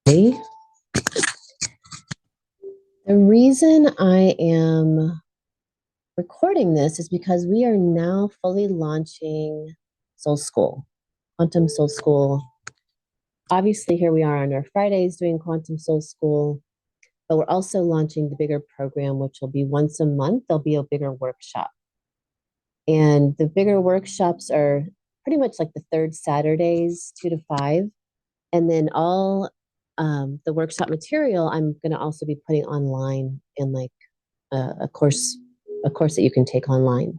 The reason I am recording this is because we are now fully launching Soul School, Quantum Soul School. Obviously, here we are on our Fridays doing Quantum Soul School, but we're also launching the bigger program, which will be once a month. There'll be a bigger workshop. And the bigger workshops are pretty much like the third Saturdays, 2 to 5. And then all the workshop material I'm going to also be putting online in like a course that you can take online.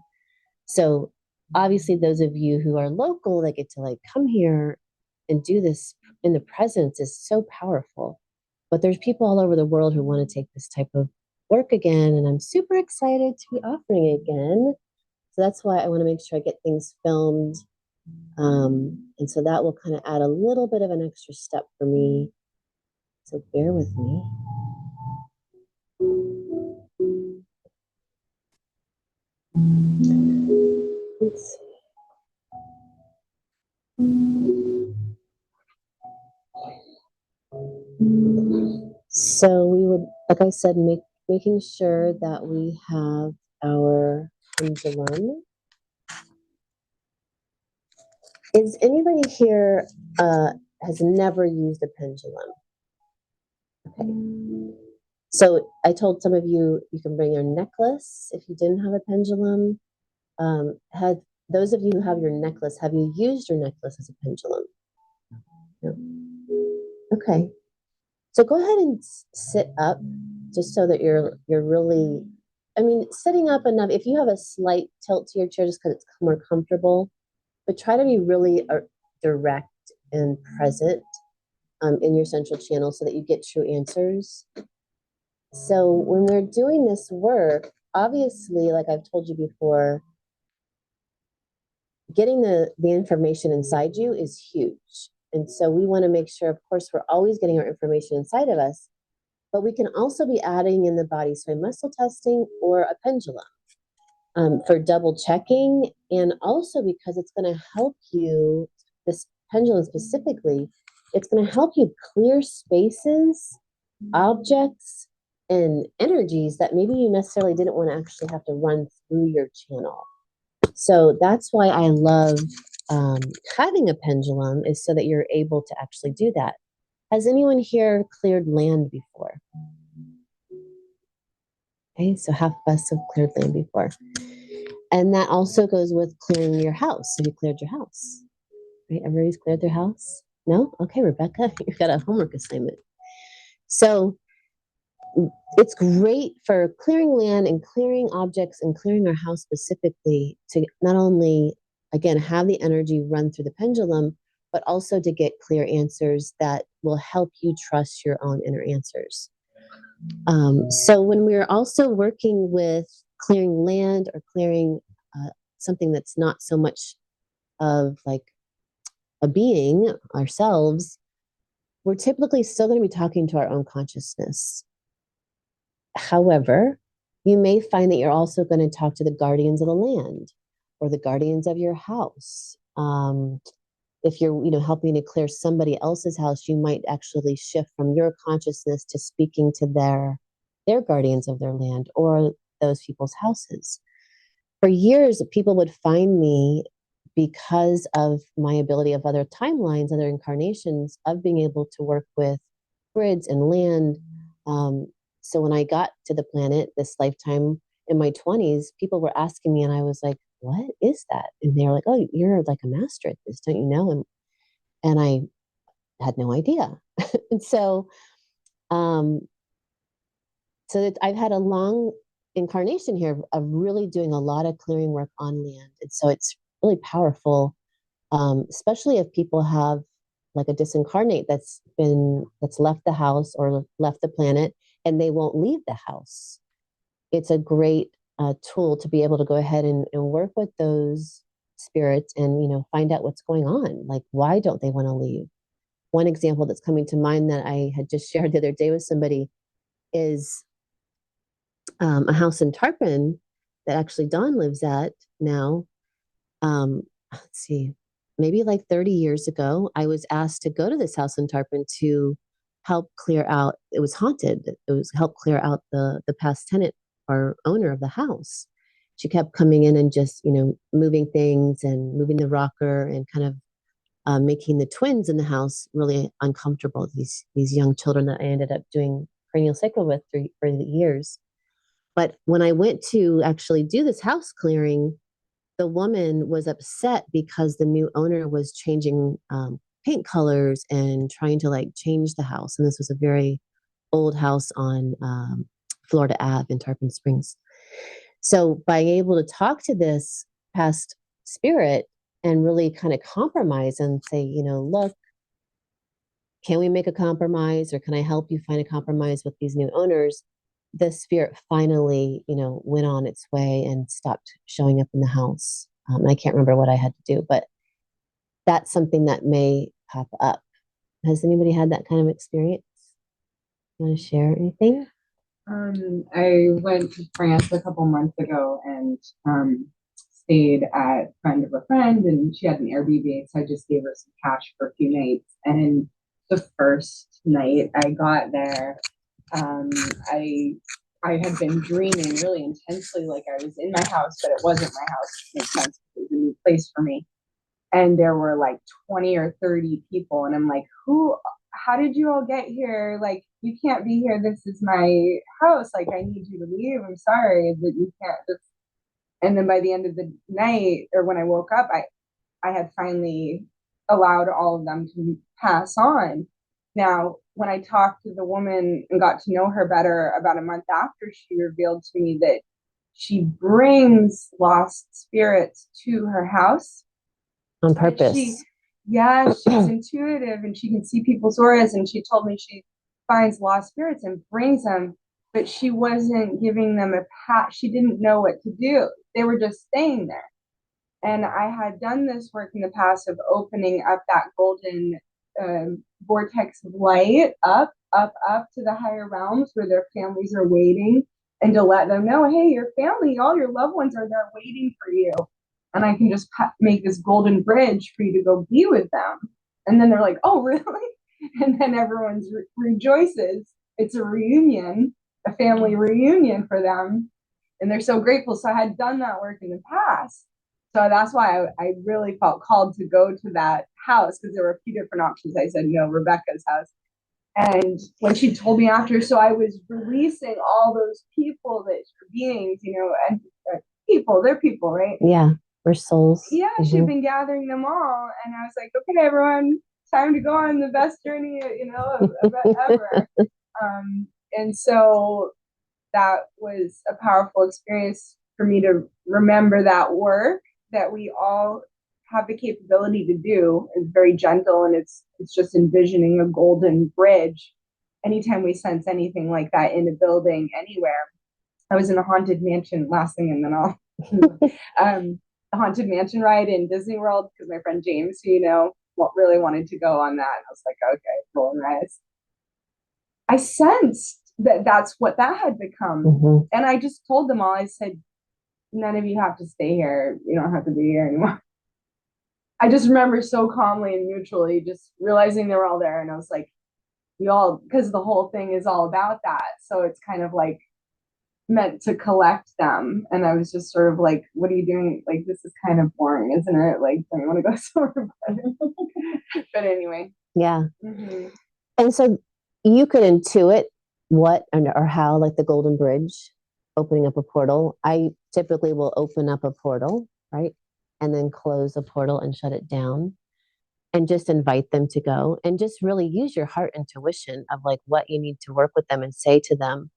So obviously those of you who are local that get to like come here and do this in the presence is so powerful. But there's people all over the world who want to take this type of work again, and I'm super excited to be offering it again. So that's why I want to make sure I get things filmed. And so that will kind of add a little bit of an extra step for me. So bear with me. Let's see. So we would, like I said, making sure that we have our pendulum. Is anybody here has never used a pendulum? Okay. So I told some of you you can bring your necklace if you didn't have a pendulum. Had those of you who have your necklace, have you used your necklace as a pendulum? No. Okay. So go ahead and sit up just so that you're really, I mean, sitting up enough. If you have a slight tilt to your chair just because it's more comfortable, but try to be really direct and present in your central channel so that you get true answers. So when we're doing this work, obviously, like I've told you before, getting the information inside you is huge. And so we want to make sure, of course, we're always getting our information inside of us, but we can also be adding in the body sway muscle testing or a pendulum for double checking. And also because it's going to help you, this pendulum specifically, it's going to help you clear spaces, objects, and energies that maybe you necessarily didn't want to actually have to run through your channel. So that's why I love having a pendulum, is so that you're able to actually do that. Has anyone here cleared land before? Okay, so half of us have cleared land before. And that also goes with clearing your house. Have you cleared your house? Right? Everybody's cleared their house? No? Okay, Rebecca, you've got a homework assignment. So it's great for clearing land and clearing objects and clearing our house specifically to not only, again, have the energy run through the pendulum, but also to get clear answers that will help you trust your own inner answers. So when we're also working with clearing land or clearing something that's not so much of like a being ourselves, we're typically still going to be talking to our own consciousness. However, you may find that you're also going to talk to the guardians of the land or the guardians of your house. If you're, helping to clear somebody else's house, you might actually shift from your consciousness to speaking to their guardians of their land or those people's houses. For years, people would find me because of my ability of other timelines, other incarnations, of being able to work with grids and land. So when I got to the planet this lifetime in my 20s, people were asking me, and I was like, what is that? And they were like, oh, you're like a master at this, don't you know? And I had no idea. And so, um, so that I've had a long incarnation here of really doing a lot of clearing work on land. And so it's really powerful, especially if people have like a disincarnate that's left the house or left the planet and they won't leave the house. It's a great tool to be able to go ahead and work with those spirits and find out what's going on. Like, why don't they want to leave? One example that's coming to mind that I had just shared the other day with somebody is a house in Tarpon that actually Dawn lives at now. Let's see, maybe like 30 years ago, I was asked to go to this house in Tarpon to help clear out, it was haunted. It was help clear out the past tenant or owner of the house. She kept coming in and just, moving things and moving the rocker and kind of making the twins in the house really uncomfortable. These young children that I ended up doing cranial sacral with for the years. But when I went to actually do this house clearing, the woman was upset because the new owner was changing paint colors and trying to like change the house. And this was a very old house on Florida Ave in Tarpon Springs. So being able to talk to this past spirit and really kind of compromise and say, look, can we make a compromise or can I help you find a compromise with these new owners? The spirit finally, went on its way and stopped showing up in the house. I can't remember what I had to do, but that's something that may pop up. Has anybody had that kind of experience? You want to share anything? I went to France a couple months ago and stayed at a friend of a friend, and she had an Airbnb, so I just gave her some cash for a few nights. And the first night I got there, I had been dreaming really intensely, like I was in my house, but it wasn't my house. It makes sense. It was a new place for me, and there were like 20 or 30 people, and I'm like, how did you all get here? Like, you can't be here. This is my house. Like, I need you to leave. I'm sorry that you can't just. And then by the end of the night, or when I woke up, I had finally allowed all of them to pass on. Now, when I talked to the woman and got to know her better about a month after, she revealed to me that she brings lost spirits to her house On purpose. yeah, she's intuitive and she can see people's auras. And she told me she finds lost spirits and brings them, but she wasn't giving them a pat. She didn't know what to do. They were just staying there. And I had done this work in the past of opening up that golden vortex of light up to the higher realms where their families are waiting, and to let them know, hey, your family, all your loved ones are there waiting for you. And I can just make this golden bridge for you to go be with them. And then they're like, oh, really? And then everyone's rejoices. It's a reunion, a family reunion for them. And they're so grateful. So I had done that work in the past. So that's why I really felt called to go to that house, because there were a few different options. I said, no, Rebecca's house. And when she told me after, so I was releasing all those people that beings, and people, they're people, right? Yeah, we're souls. Yeah, she'd been gathering them all. And I was like, okay, everyone, time to go on the best journey, of ever. And so that was a powerful experience for me to remember that work that we all have the capability to do. It's very gentle, and it's just envisioning a golden bridge anytime we sense anything like that in a building anywhere. I was in a haunted mansion, last thing, and then I'll the haunted mansion ride in Disney World, because my friend James, really wanted to go on that. I was like, okay, rolling eyes. I sensed that that's what that had become. And I just told them all, I said, none of you have to stay here. You don't have to be here anymore. I just remember so calmly and neutrally just realizing they were all there. And I was like, because the whole thing is all about that. So it's kind of like meant to collect them. And I was just sort of like, what are you doing? Like, this is kind of boring, isn't it? Like, don't you want to go somewhere better? But anyway. Yeah. And so you could intuit what or how, like the Golden Bridge opening up a portal. I typically will open up a portal, right? And then close a portal and shut it down and just invite them to go and just really use your heart intuition of like what you need to work with them and say to them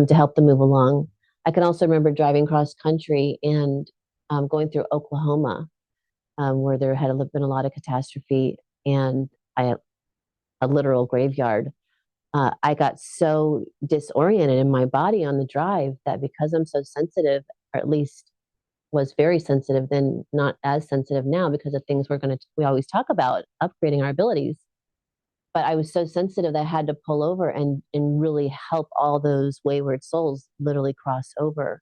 to help them move along. I can also remember driving cross country and going through Oklahoma where there had been a lot of catastrophe and a literal graveyard. I got so disoriented in my body on the drive that because I'm so sensitive, or at least was very sensitive, then not as sensitive now because of things we always talk about upgrading our abilities. But I was so sensitive that I had to pull over and really help all those wayward souls literally cross over.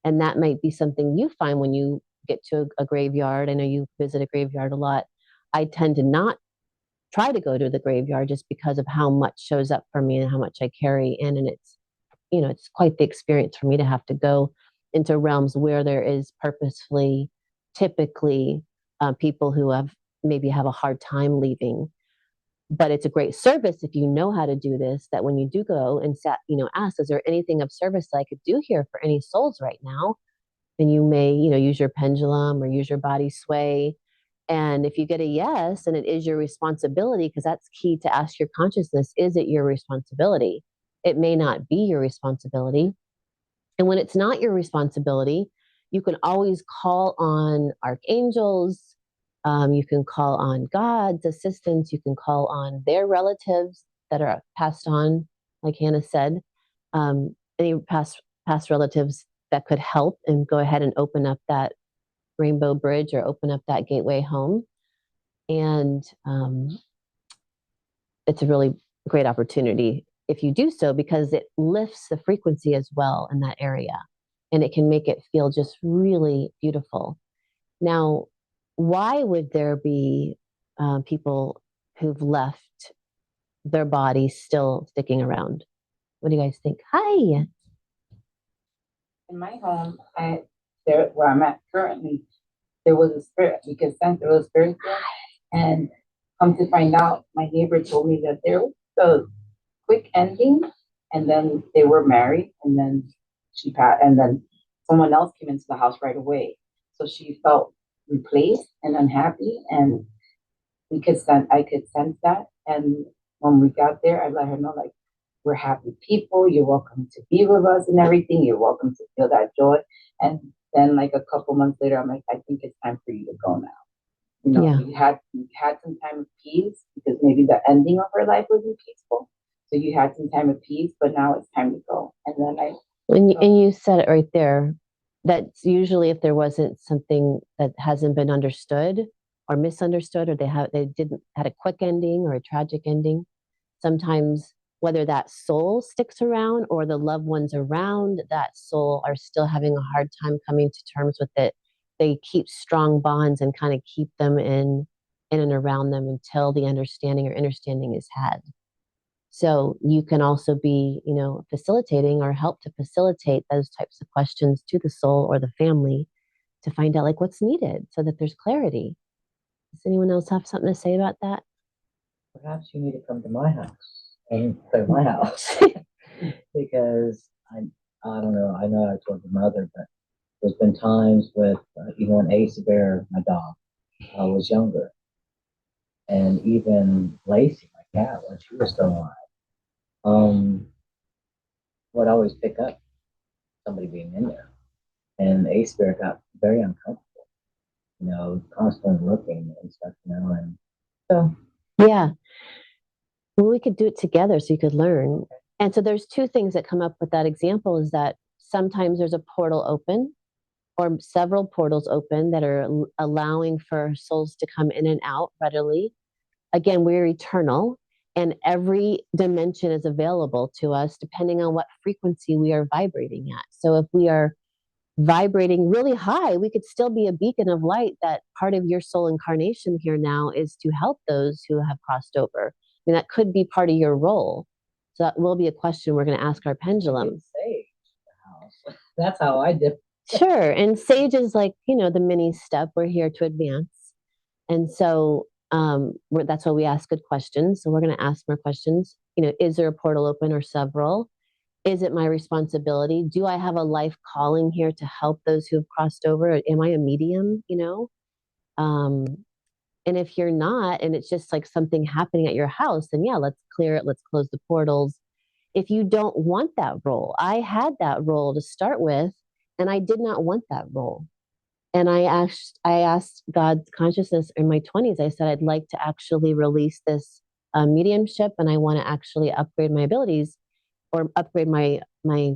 And that might be something you find when you get to a graveyard. I know you visit a graveyard a lot. I tend to not try to go to the graveyard just because of how much shows up for me and how much I carry in. And it's, it's quite the experience for me to have to go into realms where there is purposefully, typically, people who maybe have a hard time leaving. But it's a great service if you know how to do this, that when you do go and ask, is there anything of service that I could do here for any souls right now? And you may, use your pendulum or use your body sway. And if you get a yes, and it is your responsibility, because that's key to ask your consciousness, is it your responsibility? It may not be your responsibility. And when it's not your responsibility, you can always call on archangels. You can call on God's assistance. You can call on their relatives that are passed on, like Hannah said. Any past relatives that could help and go ahead and open up that rainbow bridge or open up that gateway home. And it's a really great opportunity if you do so, because it lifts the frequency as well in that area, and it can make it feel just really beautiful. Now, why would there be people who've left their body still sticking around? What do you guys think? Hi. In my home, there where I'm at currently, there was a spirit. You could sense there was a spirit there. And come to find out, my neighbor told me that there was a quick ending, and then they were married, and then she passed, and then someone else came into the house right away. So she felt replaced and unhappy, and I could sense that. And when we got there, I let her know, like, we're happy people. You're welcome to be with us and everything. You're welcome to feel that joy. And then, like, a couple months later, I'm like, I think it's time for you to go now. Yeah. You had some time of peace, because maybe the ending of her life wasn't peaceful. So you had some time of peace, but now it's time to go. And then and you said it right there. That's usually if there wasn't something that hasn't been understood or misunderstood, or they had a quick ending or a tragic ending. Sometimes whether that soul sticks around or the loved ones around that soul are still having a hard time coming to terms with it, they keep strong bonds and kind of keep them in and around them until the understanding is had. So you can also be, facilitating or help to facilitate those types of questions to the soul or the family to find out like what's needed so that there's clarity. Does anyone else have something to say about that? Perhaps you need to come to my house and clear my house because I don't know. I know I told your mother, but there's been times with even when Ace Bear, my dog, was younger, and even Lacey, my cat, when she was still alive, would always pick up somebody being in there, and Ace Bear got very uncomfortable, constantly looking and stuff, and so yeah. Well, we could do it together so you could learn. And so there's two things that come up with that example is that sometimes there's a portal open or several portals open that are allowing for souls to come in and out readily. Again, we're eternal, and every dimension is available to us depending on what frequency we are vibrating at. So if we are vibrating really high, we could still be a beacon of light. That part of your soul incarnation here now is to help those who have crossed over. I mean, that could be part of your role. So that will be a question we're going to ask our pendulum. Sage the house. That's how I did. Sure. And sage is like, the mini step. We're here to advance. And so that's why we ask good questions. So we're going to ask more questions. Is there a portal open or several? Is it my responsibility? Do I have a life calling here to help those who have crossed over? Am I a medium? And if you're not, and it's just like something happening at your house, then yeah, let's clear it. Let's close the portals. If you don't want that role, I had that role to start with, and I did not want that role. And I asked God's consciousness in my 20s. I said, I'd like to actually release this mediumship, and I want to actually upgrade my abilities or upgrade my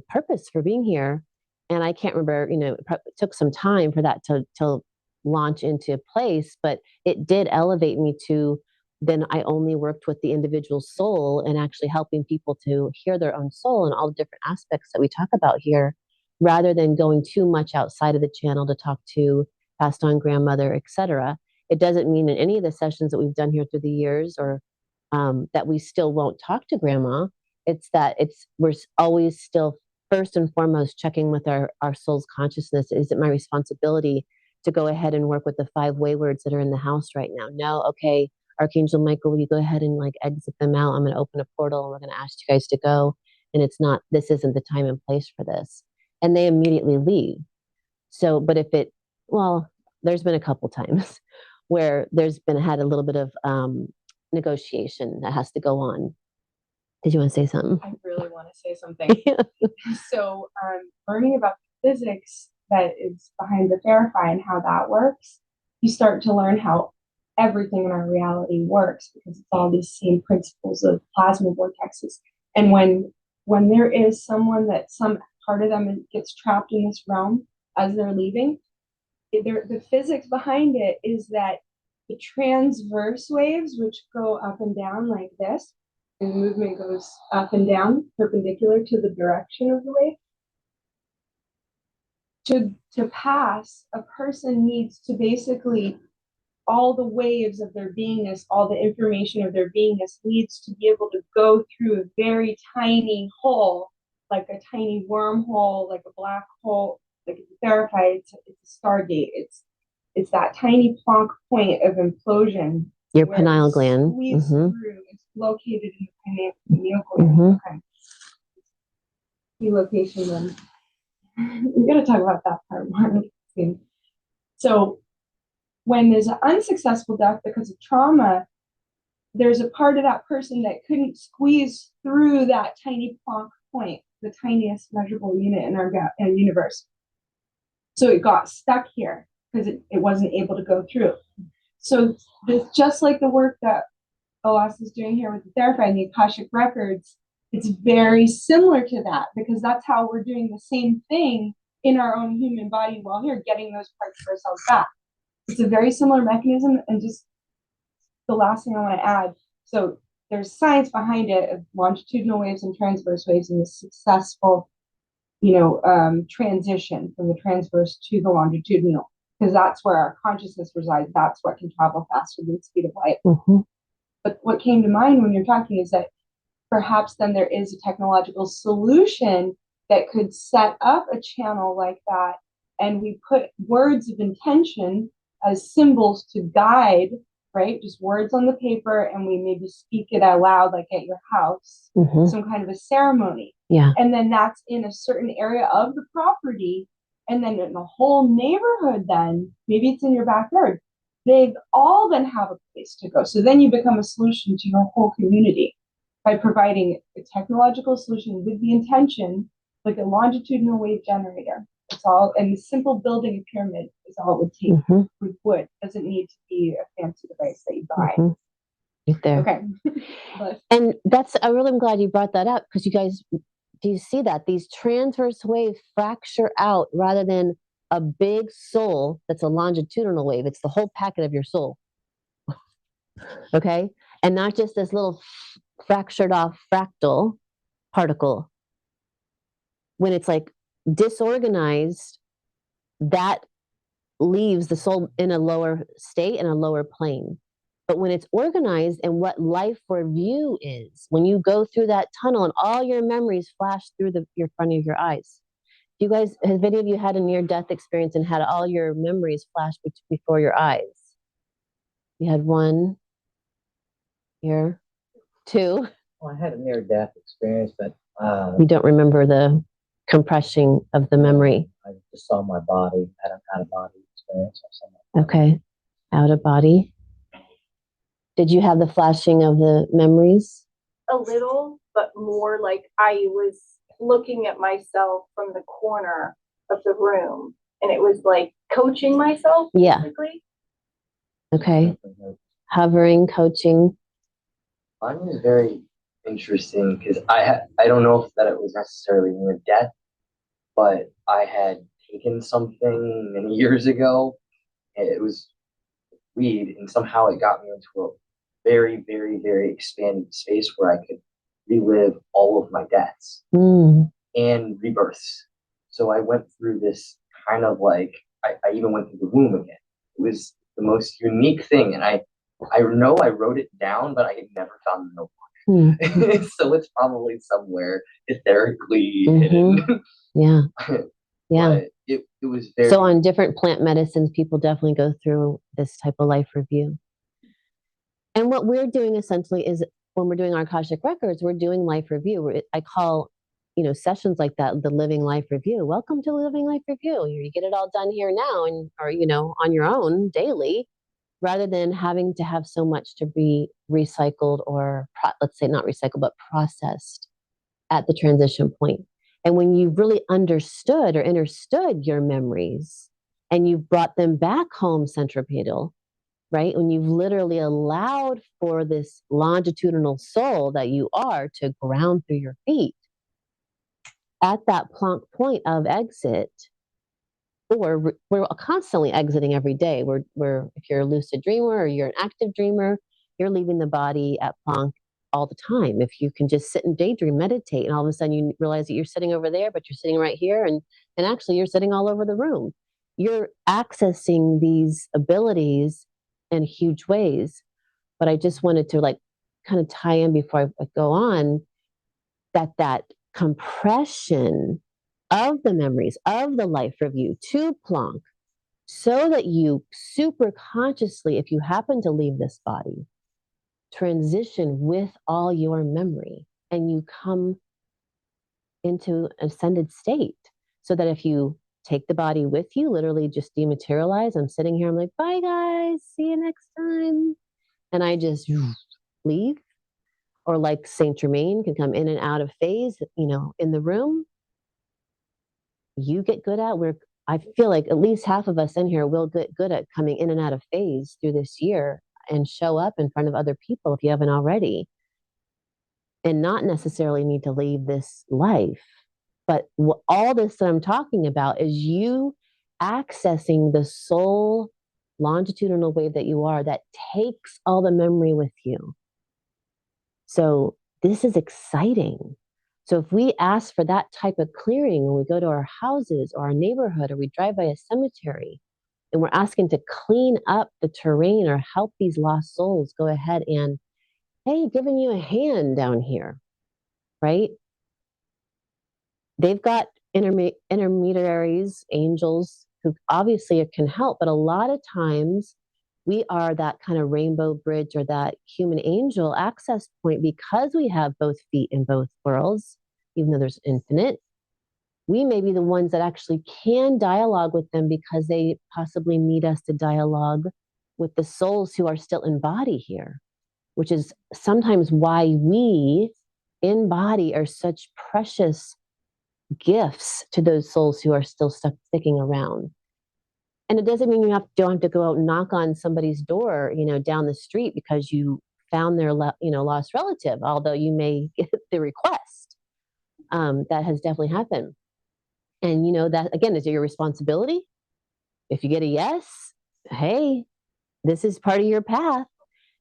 purpose for being here. And I can't remember, it took some time for that to launch into place, but it did elevate me to then I only worked with the individual soul and actually helping people to hear their own soul and all the different aspects that we talk about here, rather than going too much outside of the channel to talk to passed on grandmother, etc. It doesn't mean in any of the sessions that we've done here through the years or that we still won't talk to grandma. It's that we're always still first and foremost checking with our soul's consciousness. Is it my responsibility to go ahead and work with the 5 waywards that are in the house right now? No, okay, Archangel Michael, will you go ahead and like exit them out? I'm going to open a portal and we're going to ask you guys to go. And this isn't the time and place for this. And they immediately leave. So, but well, there's been a couple times where had a little bit of negotiation that has to go on. Did you want to say something? I really want to say something. So, learning about the physics that is behind the Verify and how that works, you start to learn how everything in our reality works, because it's all these same principles of plasma vortexes. And when there is someone that some part of them gets trapped in this realm as they're leaving, the physics behind it is that the transverse waves, which go up and down like this, and the movement goes up and down perpendicular to the direction of the wave. To pass, a person needs to basically, all the waves of their beingness, all the information of their beingness needs to be able to go through a very tiny hole, like a tiny wormhole, like a black hole, like it's verified, it's a stargate. It's that tiny Planck point of implosion. Your pineal gland. Through. It's located in the pineal gland. Okay. Key location then. We're going to talk about that part more soon. So when there's an unsuccessful death because of trauma, there's a part of that person that couldn't squeeze through that tiny Planck point, the tiniest measurable unit in our universe. So it got stuck here because it wasn't able to go through. So just like the work that Elasa is doing here with the Verify and the Akashic Records, it's very similar to that, because that's how we're doing the same thing in our own human body while here, getting those parts of ourselves back. It's a very similar mechanism. And just the last thing I want to add, so there's science behind it of longitudinal waves and transverse waves and the successful, transition from the transverse to the longitudinal, because that's where our consciousness resides. That's what can travel faster than the speed of light. But what came to mind when you're talking is that perhaps then there is a technological solution that could set up a channel like that, and we put words of intention as symbols to guide, right? Just words on the paper, and we maybe speak it out loud, like at your house, some kind of a ceremony. Yeah. And then that's in a certain area of the property, and then in the whole neighborhood, then maybe it's in your backyard. They all then have a place to go. So then you become a solution to your whole community by providing a technological solution with the intention, like a longitudinal wave generator. It's all, and the simple building a pyramid is all it would take with wood. It doesn't need to be a fancy device that you buy. Right there. Okay. And I'm really glad you brought that up, because you guys, do you see that? These transverse waves fracture out rather than a big soul that's a longitudinal wave. It's the whole packet of your soul. Okay? And not just this little fractured off fractal particle. When it's like disorganized, that leaves the soul in a lower state and a lower plane. But when it's organized and what life for you is, when you go through that tunnel and all your memories flash through your front of your eyes. Has any of you had a near-death experience and had all your memories flash before your eyes? You had one, here, two. Well, I had a near-death experience, but you don't remember the compressing of the memory. I just saw my body. I don't had a body experience or something. Okay, out of body. Did you have the flashing of the memories? A little, but more like I was looking at myself from the corner of the room, and it was like coaching myself, basically. Okay. Hovering, coaching. Mine was very interesting because I don't know if that it was necessarily near death, but I had taken something many years ago, and it was weed, and somehow it got me into a very, very, very expanded space where I could relive all of my deaths and rebirths. So I went through this kind of like, I even went through the womb again. It was the most unique thing. And I I know I wrote it down, but I had never found the notebook. So it's probably somewhere etherically hidden. Yeah. Yeah. But it was very. So on different plant medicines, people definitely go through this type of life review. And what we're doing essentially is when we're doing our Akashic records, we're doing life review. I call, sessions like that the living life review. Welcome to living life review. You get it all done here now, and or on your own daily, rather than having to have so much to be recycled or let's say not recycled but processed at the transition point. And when you've really understood your memories and you've brought them back home centripetal, right? When you've literally allowed for this longitudinal soul that you are to ground through your feet at that point of exit, or we're constantly exiting every day. We're if you're a lucid dreamer or you're an active dreamer, you're leaving the body at Planck all the time. If you can just sit and daydream, meditate, and all of a sudden you realize that you're sitting over there, but you're sitting right here, and actually you're sitting all over the room. You're accessing these abilities in huge ways. But I just wanted to kind of tie in before I go on that compression of the memories of the life review to Planck, so that you super consciously, if you happen to leave this body, transition with all your memory and you come into ascended state, so that if you take the body with you, literally just dematerialize. I'm sitting here, I'm like, bye guys, see you next time. And I just leave. Or like Saint Germain can come in and out of phase, in the room. You get good at I feel like at least half of us in here will get good at coming in and out of phase through this year and show up in front of other people if you haven't already, and not necessarily need to leave this life. But all this that I'm talking about is you accessing the soul longitudinal wave that you are, that takes all the memory with you. So this is exciting. So if we ask for that type of clearing when we go to our houses or our neighborhood, or we drive by a cemetery, and we're asking to clean up the terrain or help these lost souls go ahead and, hey, giving you a hand down here, right? They've got intermediaries, angels, who obviously can help, but a lot of times we are that kind of rainbow bridge or that human angel access point, because we have both feet in both worlds, even though there's infinite. We may be the ones that actually can dialogue with them, because they possibly need us to dialogue with the souls who are still in body here, which is sometimes why we in body are such precious gifts to those souls who are still sticking around. And it doesn't mean you don't have to go out and knock on somebody's door, down the street, because you found their, lost relative, although you may get the request. That has definitely happened. And, that again, is it your responsibility? If you get a yes, hey, this is part of your path.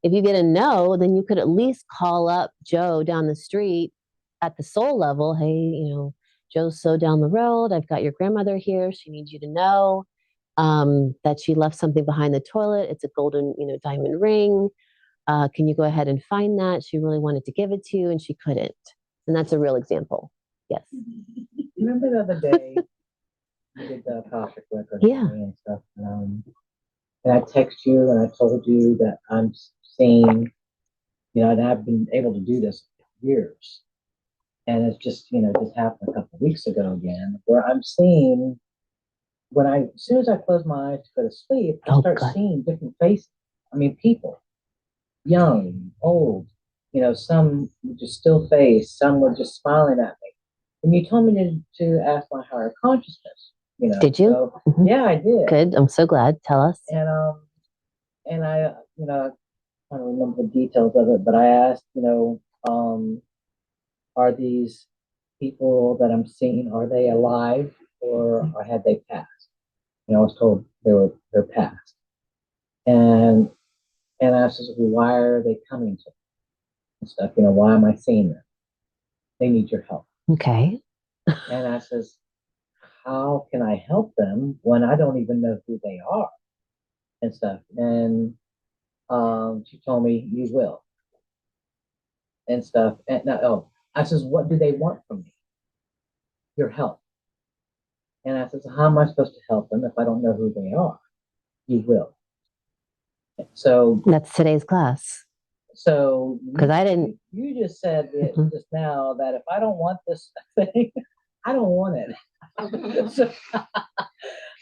If you get a no, then you could at least call up Joe down the street at the soul level. Hey, Joe's so down the road. I've got your grandmother here. She needs you to know that she left something behind the toilet. It's a golden, diamond ring. Can you go ahead and find that? She really wanted to give it to you and she couldn't. And that's a real example. Yes. Remember the other day you did the Akashic record and stuff. And I text you and I told you that I'm seeing, and I've been able to do this for years. And it's just, just happened a couple of weeks ago again, where I'm seeing, as soon as I close my eyes to go to sleep, I start seeing different faces. I mean, people, young, old, some with just still face, some were just smiling at me. And you told me to ask my higher consciousness, Did you? So, yeah, I did. Good. I'm so glad. Tell us. And I, I don't remember the details of it, but I asked, are these people that I'm seeing, are they alive or had they passed? I was told they're passed. And I said, well, why are they coming to me and stuff? Why am I seeing them? They need your help. Okay. And I says, how can I help them when I don't even know who they are and stuff? And She told me you will and stuff. And now, oh, I says, what do they want from me? Your help. And I says, how am I supposed to help them if I don't know who they are? You will. So That's today's class. So Because I didn't. You just said it just now that if I don't want this thing, I don't want it. So,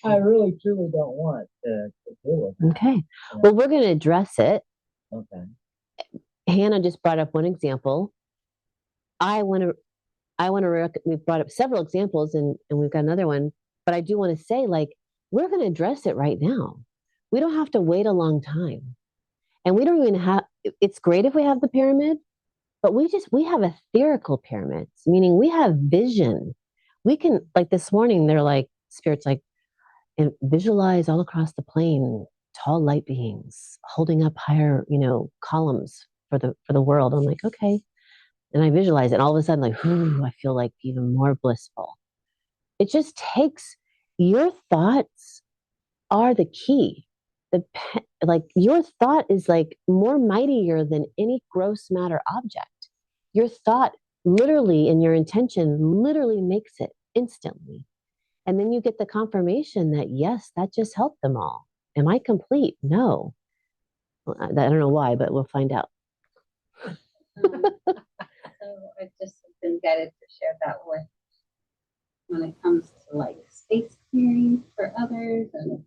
I really truly don't want to deal with it. Okay. Well, we're going to address it. Okay. Hannah just brought up one example. We've brought up several examples and we've got another one, but I do want to say, like, we're going to address it right now. We don't have to wait a long time. And we don't even have, it's great if we have the pyramid, but we have etherical pyramids, meaning we have vision. We can, like this morning, they're like, spirits like, and visualize all across the plane, tall light beings holding up higher, columns for the world. I'm like, okay. And I visualize it. And all of a sudden, like, I feel like even more blissful. It just takes, your thoughts are the key. Like your thought is like more mightier than any gross matter object. Your thought literally and your intention literally makes it instantly. And then you get the confirmation that, yes, that just helped them all. Am I complete? No. Well, I don't know why, but we'll find out. So I just have been guided to share that with when it comes to like space clearing for others, and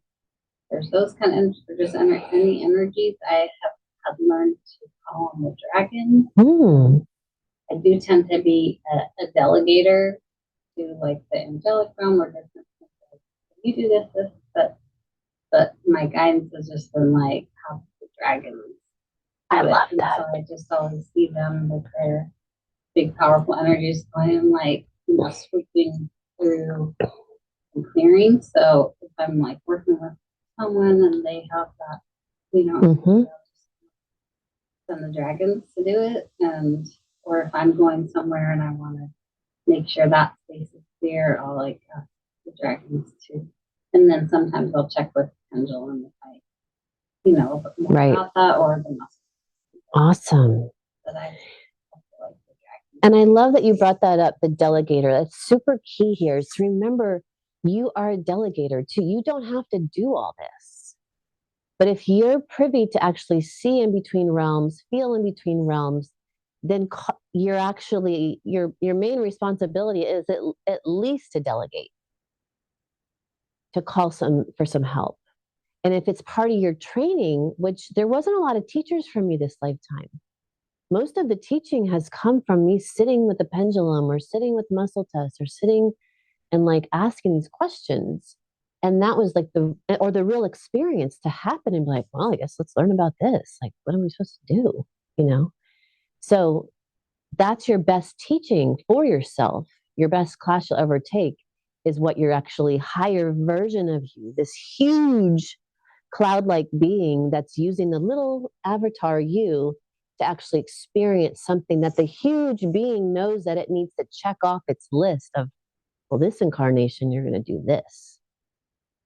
there's those kind of just any energies. I have learned to call on the dragon. I do tend to be a delegator to like the angelic realm or different things. Like, you do this, but my guidance has just been like how the dragons. I love that. So I just always see them with their big, powerful energies going like, sweeping through and clearing. So if I'm like working with someone and they have that, send the dragons to do it. Or if I'm going somewhere and I want to make sure that space is clear, I'll like ask the dragons to. And then sometimes I'll check with Pendulum if I, a bit more about that or the muscle. Awesome. But I And I love that you brought that up, the delegator. That's super key here is to remember you are a delegator too. You don't have to do all this. But if you're privy to actually see in between realms, feel in between realms, then you're actually, your main responsibility is at least to delegate, to call for some help. And if it's part of your training, which there wasn't a lot of teachers from me this lifetime, most of the teaching has come from me sitting with the pendulum or sitting with muscle tests or sitting and like asking these questions. And that was like the real experience to happen and be like, well, I guess let's learn about this. Like, what are we supposed to do? So that's your best teaching for yourself. Your best class you'll ever take is what your actually higher version of you, this huge cloud-like being that's using the little avatar you to actually experience something that the huge being knows that it needs to check off its list of, well, this incarnation, you're going to do this.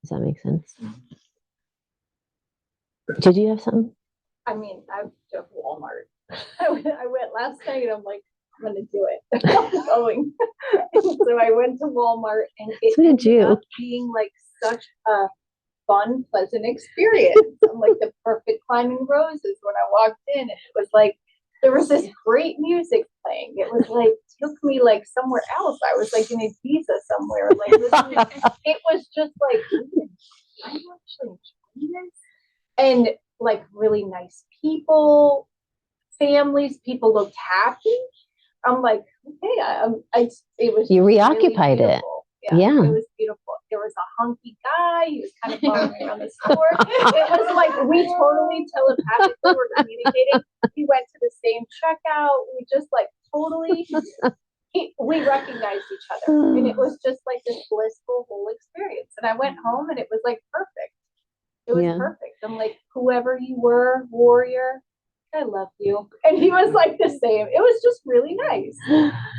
Does that make sense? Did you have something? I mean, I've done Walmart. I went last night and I'm like, I'm going to do it. I'm going. So I went to Walmart and it ended up being like such a fun, pleasant experience. I'm like the perfect climbing roses when I walked in. And it was like, there was this great music playing. It was like, took me like somewhere else. I was like in Ibiza somewhere. Like it was just like, I'm actually enjoying this. And like really nice people, families, people looked happy. I'm like, okay, it was. You reoccupied really it. Yeah, it was beautiful. There was a hunky guy. He was kind of following me around the store. It was like we totally telepathically were communicating. We went to the same checkout. We just like totally, we recognized each other, and it was just like this blissful whole experience. And I went home, and it was like perfect. It was perfect. I'm like, whoever you were, warrior, I love you. And he was like the same. It was just really nice.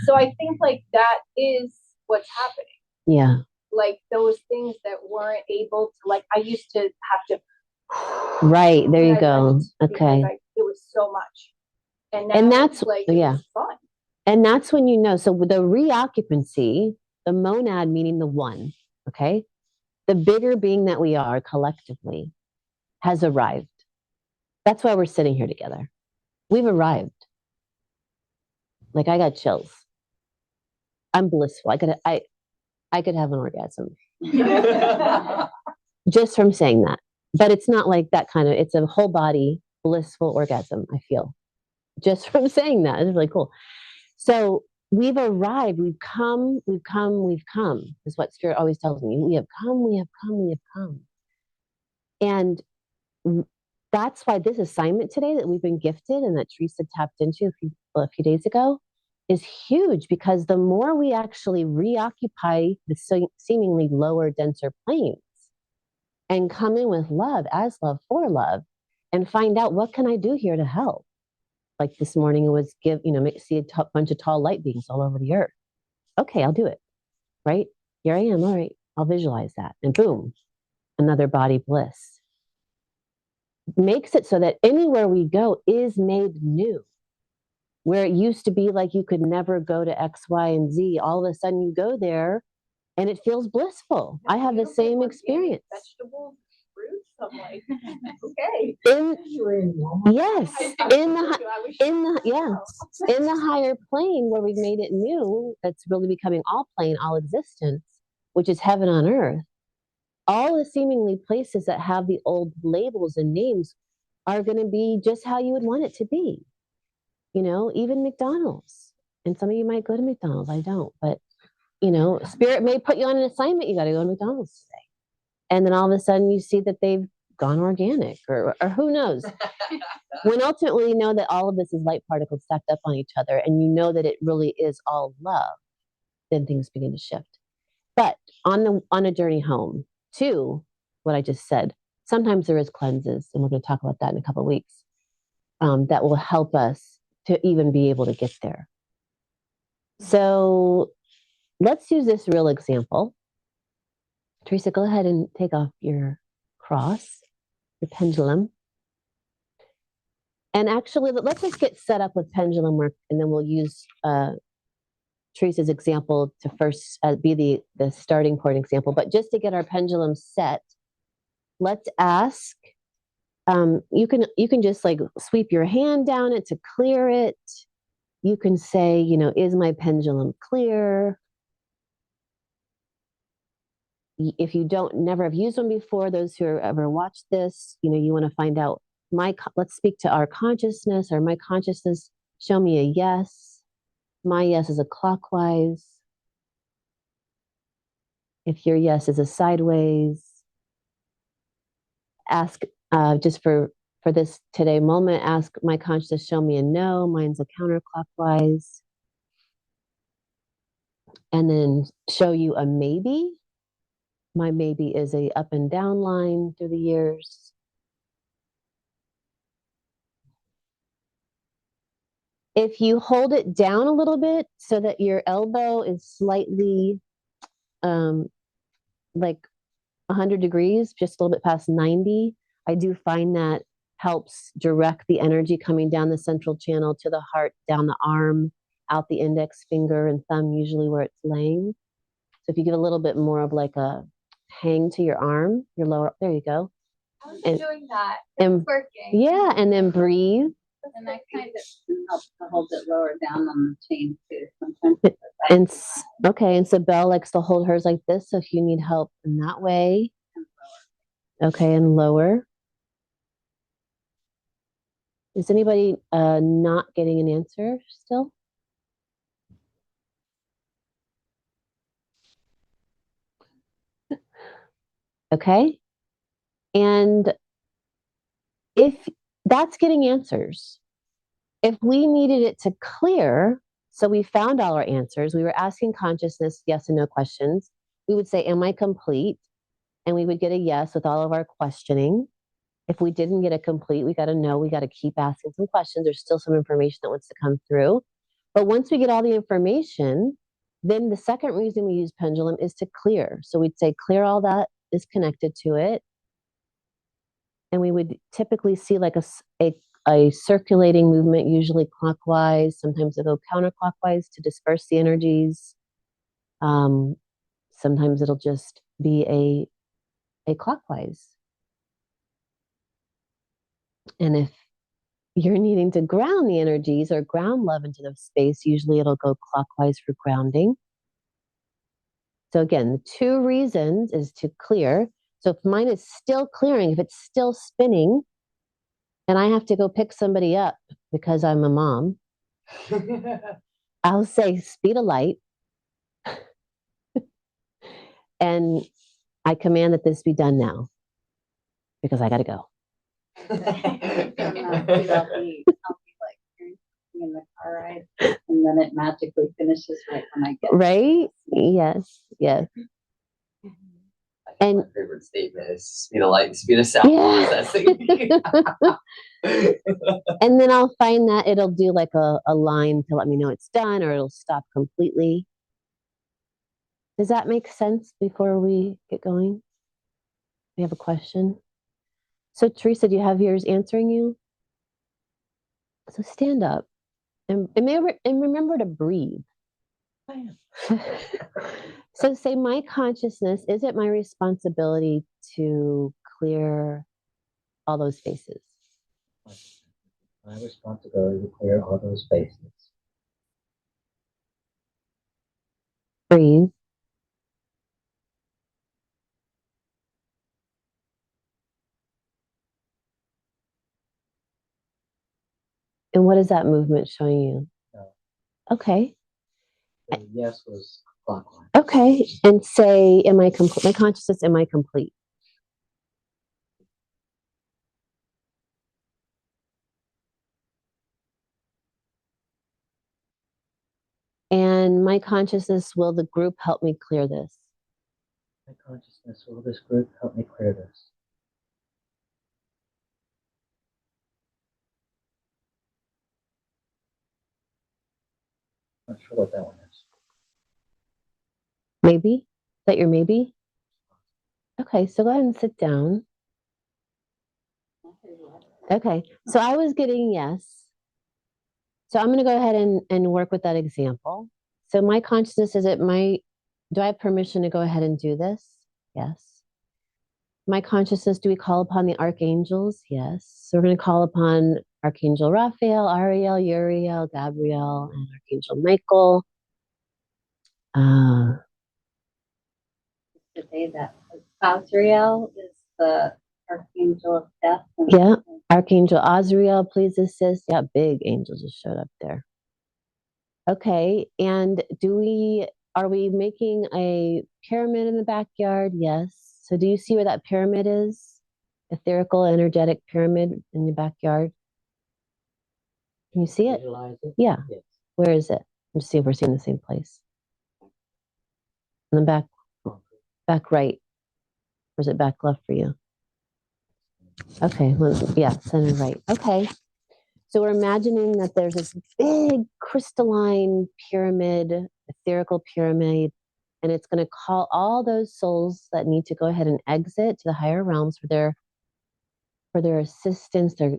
So I think like that is what's happening. Yeah. Like those things that weren't able to, like I used to have to Right, there you And I go. left because Okay. it was so much. And now And it's that's, like, it yeah. was fun. And that's when you know. So with the reoccupancy, the monad meaning the one, okay? The bigger being that we are collectively has arrived. That's why we're sitting here together. We've arrived. Like I got chills. I'm blissful. I could have an orgasm just from saying that. But it's not like that kind of, it's a whole body blissful orgasm, I feel. Just from saying that. It's really cool. So we've arrived, we've come, is what Spirit always tells me. We have come, we have come, we have come. And that's why this assignment today that we've been gifted and that Teresa tapped into a few days ago is huge, because the more we actually reoccupy the seemingly lower, denser planes and come in with love, as love, for love, and find out, what can I do here to help? Like this morning, it was see a bunch of tall light beings all over the earth. Okay, I'll do it. Right? Here I am. All right, I'll visualize that. And boom, another body bliss. Makes it so that anywhere we go is made new. Where it used to be like you could never go to X, Y, and Z, all of a sudden you go there and it feels blissful. I have the same experience. Vegetables, fruits. I'm like, okay. Yes, in the higher plane where we've made it new, that's really becoming all plane, all existence, which is heaven on earth. All the seemingly places that have the old labels and names are going to be just how you would want it to be. Even McDonald's. And some of you might go to McDonald's. I don't, but Spirit may put you on an assignment. You got to go to McDonald's today. And then all of a sudden you see that they've gone organic or who knows. When ultimately you know that all of this is light particles stacked up on each other, and you know that it really is all love, then things begin to shift. But on a journey home to what I just said, sometimes there is cleanses, and we're going to talk about that in a couple of weeks, that will help us to even be able to get there. So let's use this real example. Teresa, go ahead and take off your cross, your pendulum. And actually, let's just get set up with pendulum work, and then we'll use Teresa's example to first be the starting point example. But just to get our pendulum set, let's ask, you can just like sweep your hand down it to clear it. You can say, is my pendulum clear? If you never have used one before, those who have ever watched this, you want to find out, let's speak to our consciousness, or my consciousness, show me a yes. My yes is a clockwise. If your yes is a sideways, ask, just for this today moment, ask my consciousness, show me a no. Mine's a counterclockwise. And then show you a maybe. My maybe is a up and down line through the years. If you hold it down a little bit so that your elbow is slightly like 100 degrees, just a little bit past 90, I do find that helps direct the energy coming down the central channel to the heart, down the arm, out the index finger and thumb, usually where it's laying. So if you give a little bit more of like a hang to your arm, your lower, there you go. I was doing that. And working. Yeah, and then breathe. And that kind of helps to hold it lower down on the chain too. Sometimes. And so Belle likes to hold hers like this. So if you need help in that way, okay, and lower. Is anybody not getting an answer still? Okay. And if that's getting answers, if we needed it to clear, so we found all our answers, we were asking consciousness yes and no questions, we would say, am I complete? And we would get a yes with all of our questioning. If we didn't get a complete, we got to know, we got to keep asking some questions. There's still some information that wants to come through. But once we get all the information, then the second reason we use pendulum is to clear. So we'd say, clear all that is connected to it. and we would typically see like a circulating movement, usually clockwise. Sometimes it'll go counterclockwise to disperse the energies. Sometimes it'll just be a clockwise. And if you're needing to ground the energies or ground love into the space, usually it'll go clockwise for grounding. So again, the 2 reasons is to clear. So if mine is still clearing, if it's still spinning, and I have to go pick somebody up because I'm a mom, I'll say speed of light. And I command that this be done now because I got to go. I'll be like in the car ride, and then it magically finishes right when I get Right? Yes, yes. And my favorite statement is speed of light, speed of sound. Yeah. And then I'll find that it'll do like a line to let me know it's done, or it'll stop completely. Does that make sense before we get going? We have a question. So Teresa, do you have yours answering you? So stand up and remember to breathe. So say, my consciousness, is it my responsibility to clear all those spaces? My responsibility to clear all those spaces. Breathe. And what is that movement showing you? No. Okay. The yes was clockwise. Okay. And say, am I complete? My consciousness, am I complete? And my consciousness, will the group help me clear this? My consciousness, will this group help me clear this? Not sure what that one is. Maybe? Is that your maybe? Okay, so go ahead and sit down. Okay, so I was getting yes. So I'm going to go ahead and work with that example. So my consciousness, do I have permission to go ahead and do this? Yes. My consciousness, do we call upon the archangels? Yes. So we're going to call upon Archangel Raphael, Ariel, Uriel, Gabriel, and Archangel Michael. the day that Azrael is the archangel of death. Yeah. Archangel Azrael, please assist. Yeah, big angel just showed up there. Okay, and are we making a pyramid in the backyard? Yes. So do you see where that pyramid is? Etherical, energetic pyramid in the backyard. Can you see it? Visualize it? Yeah. Yes. Where is it? Let's see if we're seeing the same place. In the back right. Or is it back left for you? Okay, yeah, center right. Okay. So we're imagining that there's this big crystalline pyramid, etherical pyramid, and it's going to call all those souls that need to go ahead and exit to the higher realms for their assistance, their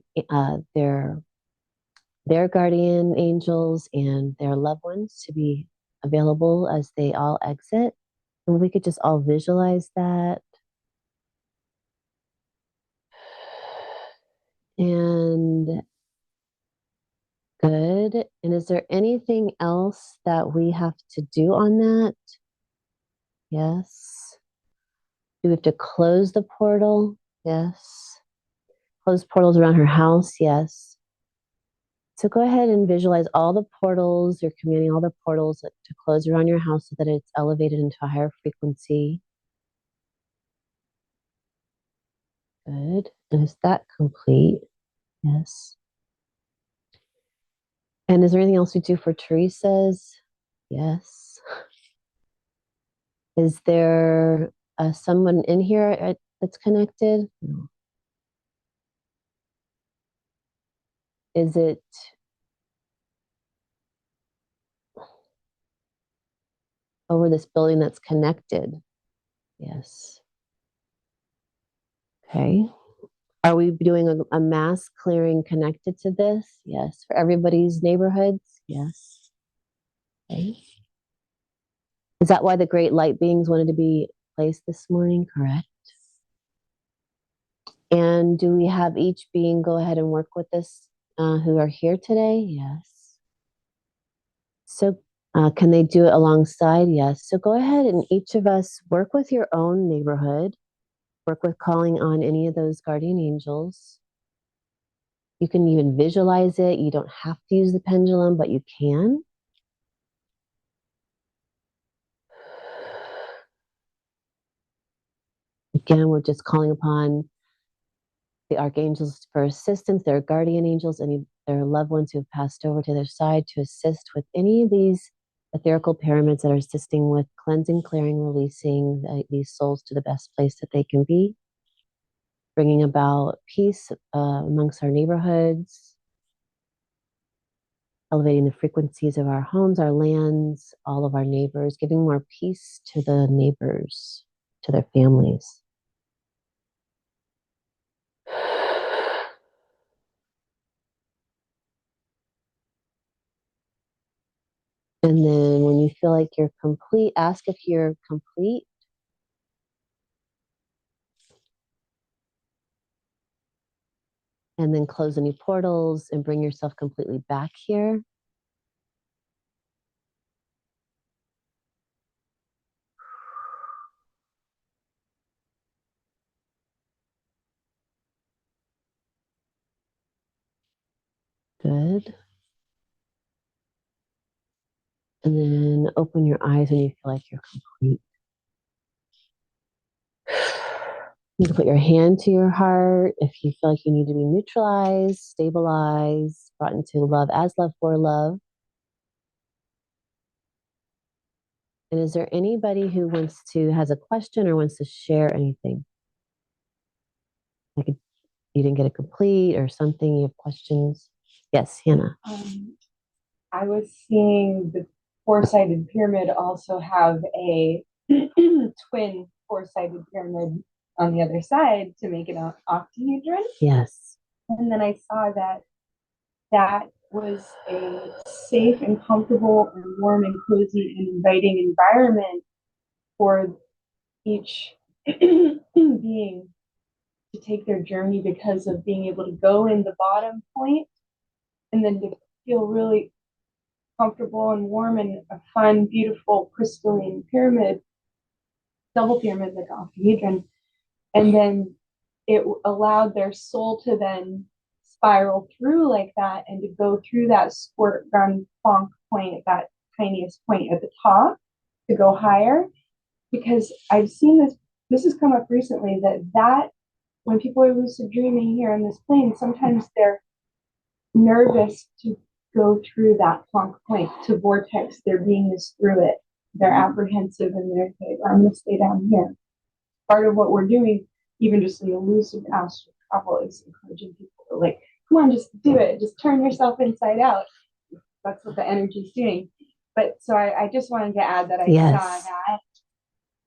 guardian angels and their loved ones to be available as they all exit. And we could just all visualize that. And good. And is there anything else that we have to do on that? Yes. Do we have to close the portal? Yes. Close portals around her house? Yes. So go ahead and visualize all the portals. You're commanding all the portals to close around your house so that it's elevated into a higher frequency. Good. And is that complete? Yes. And is there anything else we do for Teresa's? Yes. Is there someone in here that's connected? No. Is it over this building that's connected? Yes. Okay. Are we doing a mass clearing connected to this? Yes. For everybody's neighborhoods? Yes. Okay. Is that why the great light beings wanted to be placed this morning? Correct. And do we have each being go ahead and work with us who are here today? Yes. So can they do it alongside? Yes. So go ahead and each of us work with your own neighborhood. Work with calling on any of those guardian angels. You can even visualize it. You don't have to use the pendulum, but you can. Again, we're just calling upon the archangels for assistance, their guardian angels, any their loved ones who have passed over to their side to assist with any of these etherical pyramids that are assisting with cleansing, clearing, releasing these souls to the best place that they can be, bringing about peace amongst our neighborhoods, elevating the frequencies of our homes, our lands, all of our neighbors, giving more peace to the neighbors, to their families. And then when you feel like you're complete, ask if you're complete. And then close any portals and bring yourself completely back here. Good. And then open your eyes when you feel like you're complete. You can put your hand to your heart if you feel like you need to be neutralized, stabilized, brought into love as love for love. And is there anybody who has a question or wants to share anything? Like you didn't get it complete or something, you have questions? Yes, Hannah. I was seeing the four-sided pyramid also have a twin four-sided pyramid on the other side to make it an octahedron. Yes. And then I saw that that was a safe and comfortable and warm and cozy and inviting environment for each being to take their journey because of being able to go in the bottom point and then to feel really comfortable and warm and a fun, beautiful, crystalline pyramid, double pyramid like octahedron. And then it allowed their soul to then spiral through like that and to go through that squirt gun plonk point, that tiniest point at the top, to go higher. Because I've seen this has come up recently, that when people are lucid dreaming here on this plane, sometimes they're nervous to go through that plonk point to vortex their beingness through it. They're apprehensive and they're like, I'm going to stay down here. Part of what we're doing, even just in the lucid astral travel, is encouraging people to like, come on, just do it. Just turn yourself inside out. That's what the energy's doing. But so I just wanted to add that I saw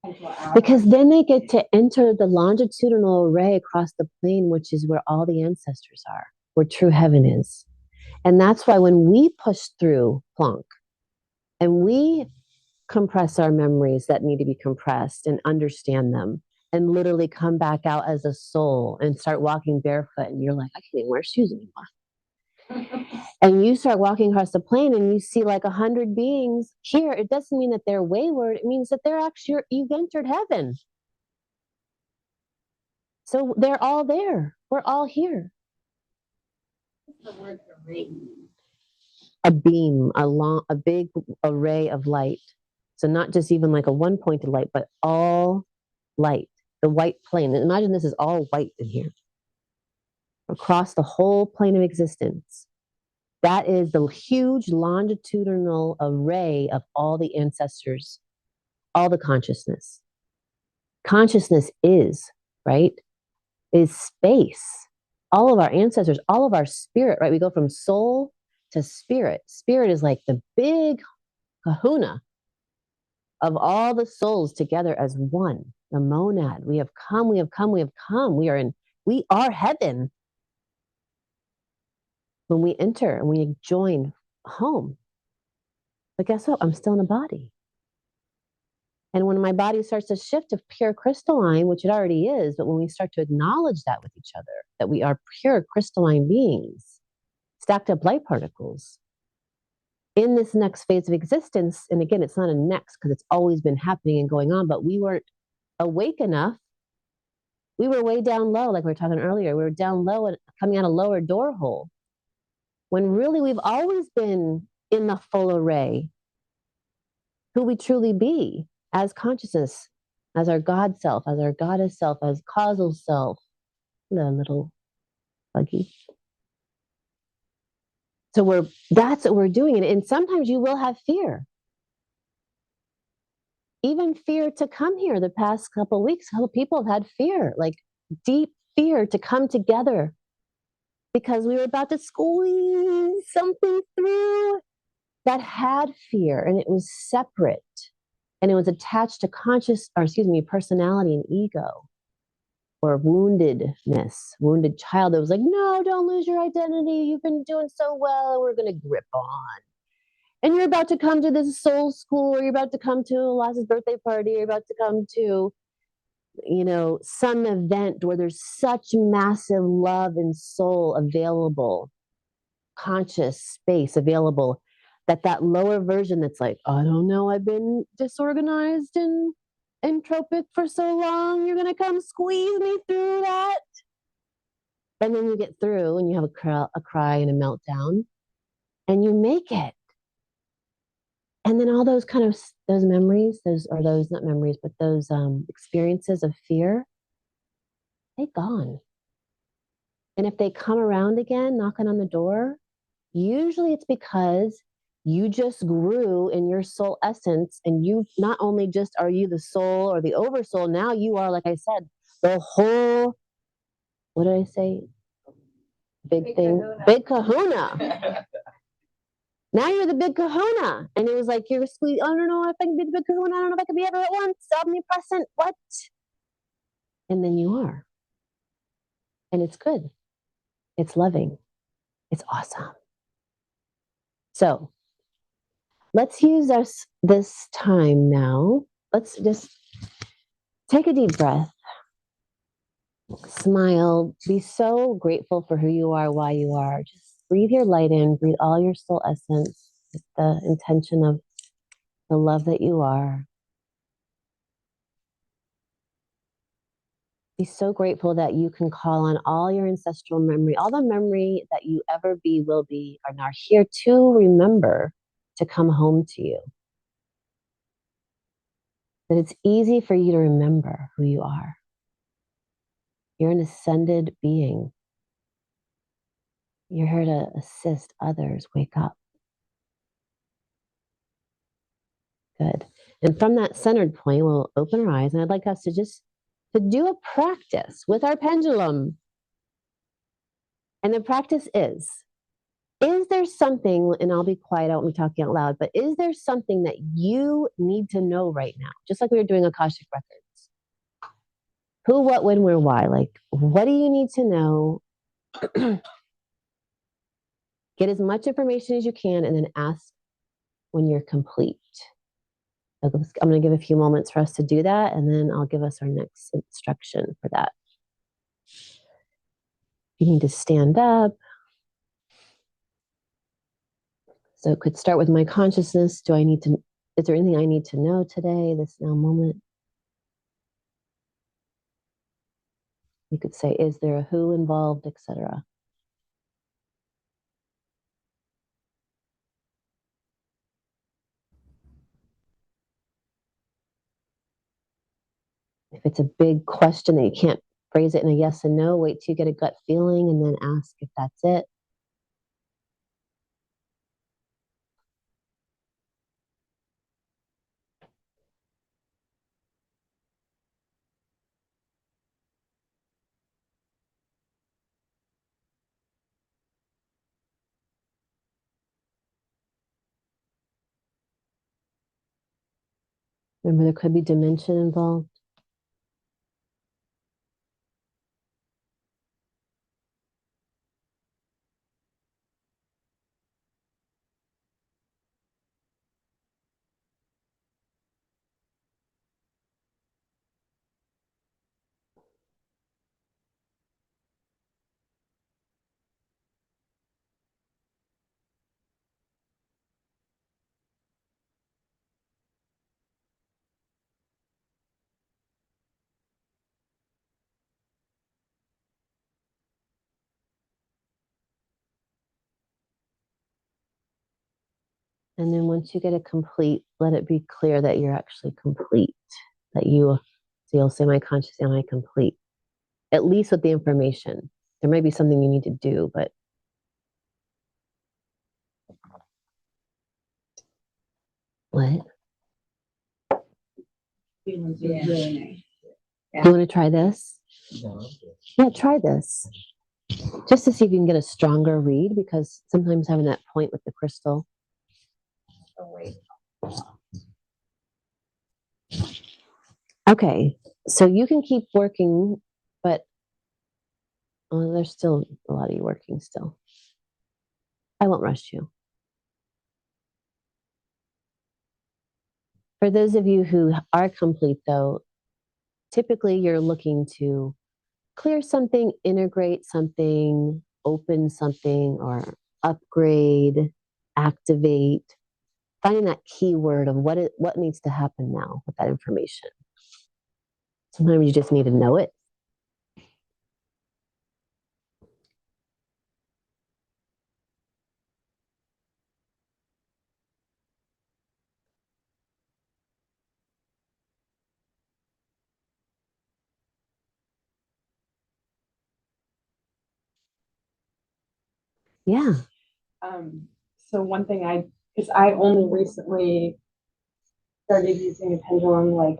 that. Because then they get to enter the longitudinal array across the plane, which is where all the ancestors are, where true heaven is. And that's why when we push through Planck and we compress our memories that need to be compressed and understand them and literally come back out as a soul and start walking barefoot, and you're like, I can't even wear shoes anymore. And you start walking across the plane and you see like 100 beings here. It doesn't mean that they're wayward. It means that they're actually, you've entered heaven. So they're all there. We're all here. What's the word array? A beam, a big array of light. So not just even like a one-pointed light, but all light. The white plane. Imagine this is all white in here. Across the whole plane of existence. That is the huge longitudinal array of all the ancestors, all the consciousness. Consciousness is, right? Is space. All of our ancestors, all of our spirit, right? We go from soul to spirit. Spirit is like the big kahuna of all the souls together as one, the monad. We have come, we have come, we have come. We are in We are heaven when we enter and we join home. But guess what? I'm still in a body. And when my body starts to shift to pure crystalline, which it already is, but when we start to acknowledge that with each other, that we are pure crystalline beings, stacked up light particles, in this next phase of existence, and again, it's not a next because it's always been happening and going on, but we weren't awake enough. We were way down low, like we were talking earlier. We were down low and coming out a lower door hole. When really we've always been in the full array, who we truly be as consciousness, as our God self, as our goddess self, as causal self. The little buggy. So that's what we're doing. And sometimes you will have fear. Even fear to come here the past couple of weeks, a couple people have had fear, like deep fear to come together because we were about to squeeze something through that had fear and it was separate and it was attached to personality and ego or wounded child that was like, no, don't lose your identity. You've been doing so well. We're going to grip on. And you're about to come to this soul school, or you're about to come to Elasa's birthday party, you're about to come to, some event where there's such massive love and soul available, conscious space available, that lower version that's like, I don't know, I've been disorganized and entropic for so long, you're going to come squeeze me through that. And then you get through and you have a cry and a meltdown and you make it. And then all those those memories, not memories, but those experiences of fear, they're gone. And if they come around again, knocking on the door, usually it's because you just grew in your soul essence, and you not only just are you the soul or the oversoul, now you are, like I said, the whole, what did I say? Big thing, kahuna. Big kahuna. Now you're the big kahuna. And it was like, you're squeezed. I don't know if I can be the big kahuna. I don't know if I can be ever at once. Omnipresent. What? And then you are. And it's good. It's loving. It's awesome. So let's use this time now. Let's just take a deep breath. Smile. Be so grateful for who you are, why you are. Just breathe your light in. Breathe all your soul essence with the intention of the love that you are. Be so grateful that you can call on all your ancestral memory, all the memory that you ever be, will be, are now here to remember to come home to you. That it's easy for you to remember who you are. You're an ascended being. You're here to assist others wake up. Good. And from that centered point, we'll open our eyes, and I'd like us to do a practice with our pendulum. And the practice is there something, and I'll be quiet, I won't be talking out loud, but is there something that you need to know right now? Just like we were doing Akashic Records. Who, what, when, where, why? Like, what do you need to know? Get as much information as you can, and then ask when you're complete. I'm going to give a few moments for us to do that, and then I'll give us our next instruction for that. You need to stand up. So it could start with my consciousness. Is there anything I need to know today, this now moment? You could say, is there a who involved, etc. If it's a big question that you can't phrase it in a yes and no, wait till you get a gut feeling and then ask if that's it. Remember, there could be dimension involved. And then once you get it complete, let it be clear that you're actually complete. So you'll say, my conscious, am I complete? At least with the information. There may be something you need to do, but what? Feelings are Yeah. really nice. You want to try this? No. Yeah, try this. Just to see if you can get a stronger read, because sometimes having that point with the crystal. Oh, wait. Okay, so you can keep working, but there's still a lot of you working still. I won't rush you. For those of you who are complete, though, typically you're looking to clear something, integrate something, open something, or upgrade, activate, finding that keyword of what needs to happen now with that information. Sometimes you just need to know it. Yeah. So one thing because I only recently started using a pendulum like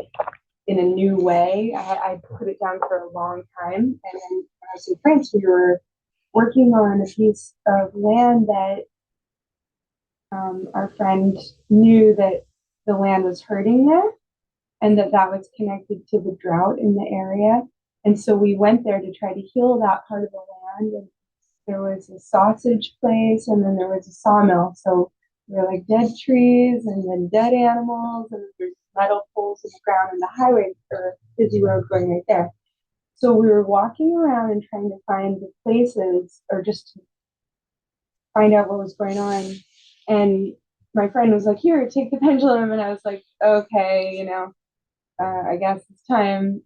in a new way. I put it down for a long time, and then when I was in France, we were working on a piece of land that our friend knew that the land was hurting there, and that was connected to the drought in the area. And so we went there to try to heal that part of the land. And there was a sausage place, and then there was a sawmill. So there were like dead trees and then dead animals, and there's metal poles in the ground, and the highway or busy road going right there. So we were walking around and trying to find the places, or just to find out what was going on. And my friend was like, "Here, take the pendulum," and I was like, "Okay, I guess it's time."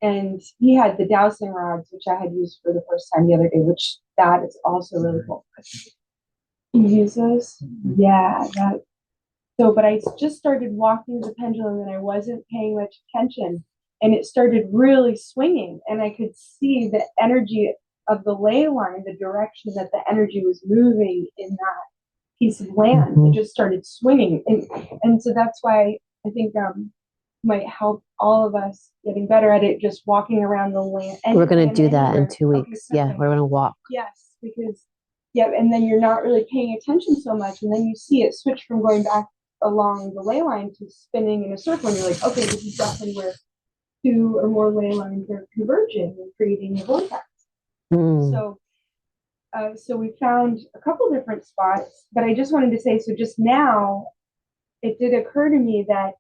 And he had the dowsing rods, which I had used for the first time the other day, which that is also really cool. You use those? Yeah, but I just started walking the pendulum and I wasn't paying much attention, and it started really swinging, and I could see the energy of the ley line, the direction that the energy was moving in that piece of land. It just started swinging, and so that's why I think might help all of us getting better at it, just walking around the land. We're going to do that anywhere. in 2 weeks. Okay, Yeah, we're going to walk. yes, because and then you're not really paying attention so much, and then you see it switch from going back along the ley line to spinning in a circle, and you're like, okay, this is definitely where 2 or more ley lines are converging and creating a vortex. So we found a couple different spots, but I just wanted to say, so just now it did occur to me that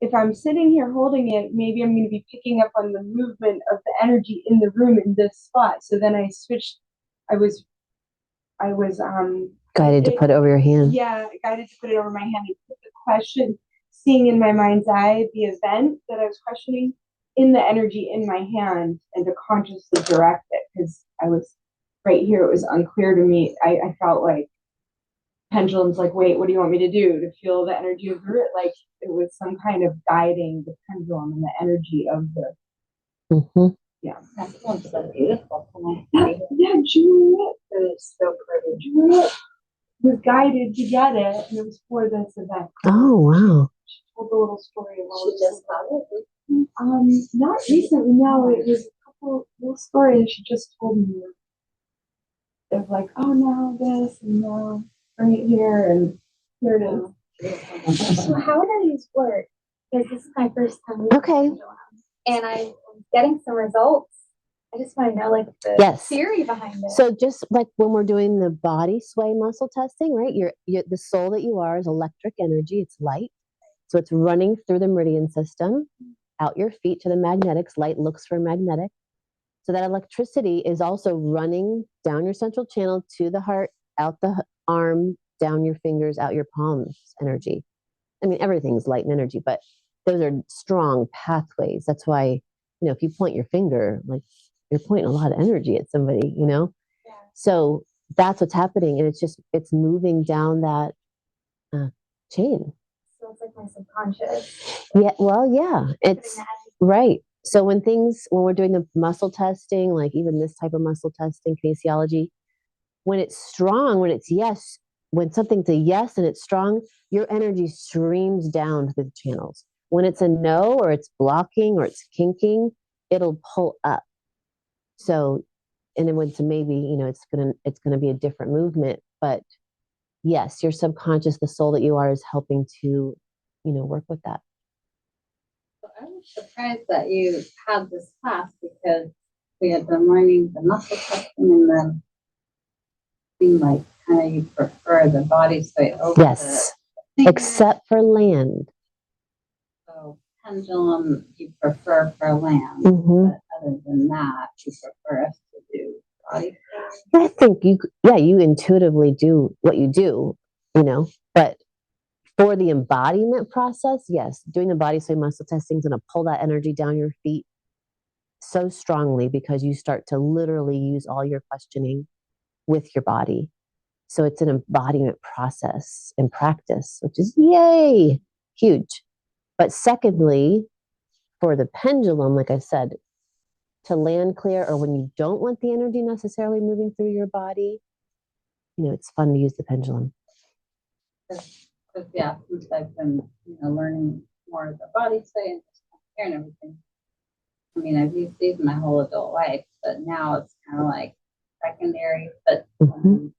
if I'm sitting here holding it, maybe I'm going to be picking up on the movement of the energy in the room in this spot. So then I switched. I was guided to put it over your hand. Yeah, guided to put it over my hand and put the question, seeing in my mind's eye the event that I was questioning in the energy in my hand, and to consciously direct it, because I was right here. It was unclear to me. I felt like pendulum's like, wait, what do you want me to do? To feel the energy of the root? Like it was some kind of guiding the pendulum and the energy of the That one's so beautiful. Juliet. It's so pretty. Juliet was guided to get it, and it was for this event. Oh wow. She told the little story of all She just got it. Not recently, no, it was a couple little stories she just told me of like, oh now this and now bring it here, and here it is. So how do these work? Because this is my first time using Okay. Pendulum, and I'm getting some results. I just want to know like the Yes. theory behind it. So just like when we're doing the body sway muscle testing, right? The soul that you are is electric energy. It's light. So it's running through the meridian system, out your feet to the magnetics. Light looks for magnetic. So that electricity is also running down your central channel to the heart, out the arm, down your fingers, out your palms energy. I mean, everything's light and energy, but those are strong pathways. That's why, if you point your finger, like you're pointing a lot of energy at somebody, Yeah. So that's what's happening. And it's moving down that Jane. So it's like my subconscious. Yeah, well, yeah, it's right. So when we're doing the muscle testing, like even this type of muscle testing, kinesiology, when it's strong, when it's yes, when something's a yes and it's strong, your energy streams down through the channels. When it's a no or it's blocking or it's kinking, it'll pull up. So, and then when it's a maybe, it's gonna be a different movement. But yes, your subconscious, the soul that you are, is helping to, work with that. So I was surprised that you had this class because we had been learning the muscle testing and then seemed like kind of you prefer the body sway over Yes, the finger. except for land. So pendulum you prefer for land, Mhm. but other than that, you prefer us to do body sway. I think you intuitively do what you do, but for the embodiment process, yes, doing the body sway muscle testing is going to pull that energy down your feet so strongly because you start to literally use all your questioning with your body. So it's an embodiment process and practice, which is yay, huge. But secondly, for the pendulum, like I said, to land clear or when you don't want the energy necessarily moving through your body, it's fun to use the pendulum. Because yeah, since I've been learning more of the body sway and just hair and everything. I mean, I've used these my whole adult life, but now it's kind of like secondary. But when I'm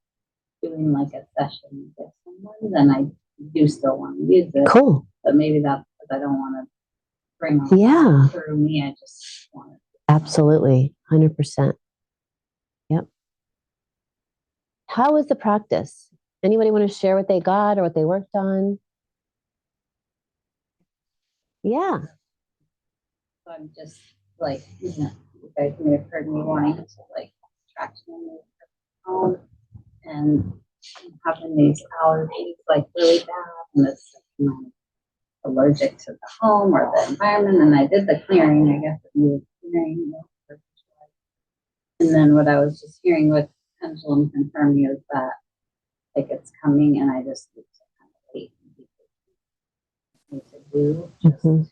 doing like a session with someone, then I do still want to use it. Cool. But maybe that's because I don't want to bring all that through me. I just want it. Absolutely. 100%. Yep. How was the practice? Anybody want to share what they got or what they worked on? Yeah. So I'm just like, you guys may have heard me wanting to like traction home and having these allergies like really bad and it's allergic to the home or the environment. And I did the clearing, I guess, clearing. And then what I was just hearing with pendulum confirming is that like it's coming and I just need to kind of wait and need to do just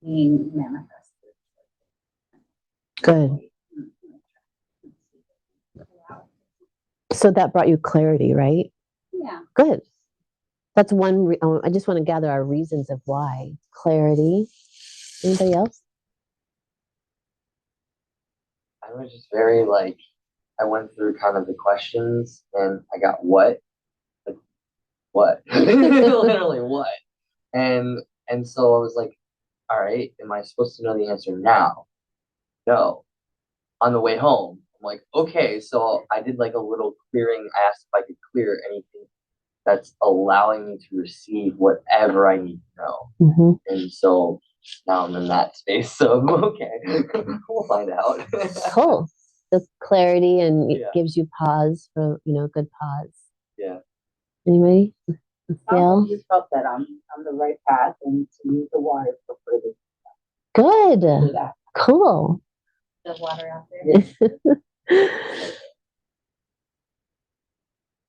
being manifested. Good. So that brought you clarity, right? Yeah. Good. That's one. I just want to gather our reasons of why. Clarity. Anybody else? I was just very I went through kind of the questions and I got what? Like, what? Literally what? And so I was like, all right, am I supposed to know the answer now? No. On the way home, I'm like, okay, so I did like a little clearing. I asked if I could clear anything that's allowing me to receive whatever I need to know. Mm-hmm. And so now I'm in that space. So okay, we'll find out. Cool. The clarity and it gives you pause for, good pause. Yeah. Anybody? I just felt that I'm on the right path and to use the water for further. Good. Cool. The water out there.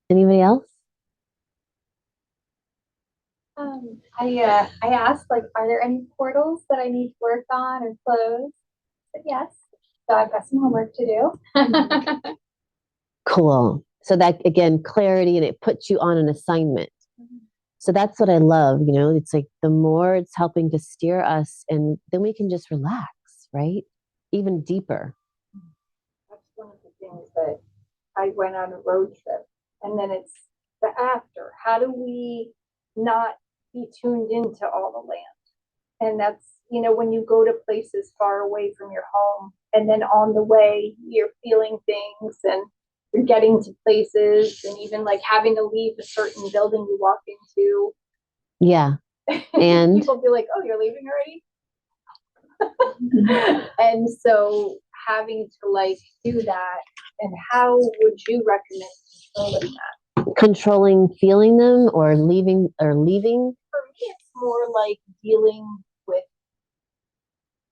Anybody else? I asked like, are there any portals that I need to work on or close? But yes, so I've got some homework to do. Cool. So that again, clarity, and it puts you on an assignment. So that's what I love. It's like the more it's helping to steer us, and then we can just relax, right? Even deeper. That's one of the things that I went on a road trip, and then it's the after. How do we not be tuned into all the land? And that's, when you go to places far away from your home, and then on the way, you're feeling things and you're getting to places, and even like having to leave a certain building you walk into. Yeah. And people be like, oh, you're leaving already? And so having to like do that, and how would you recommend controlling that? Controlling feeling them or leaving? For me, it's more like dealing with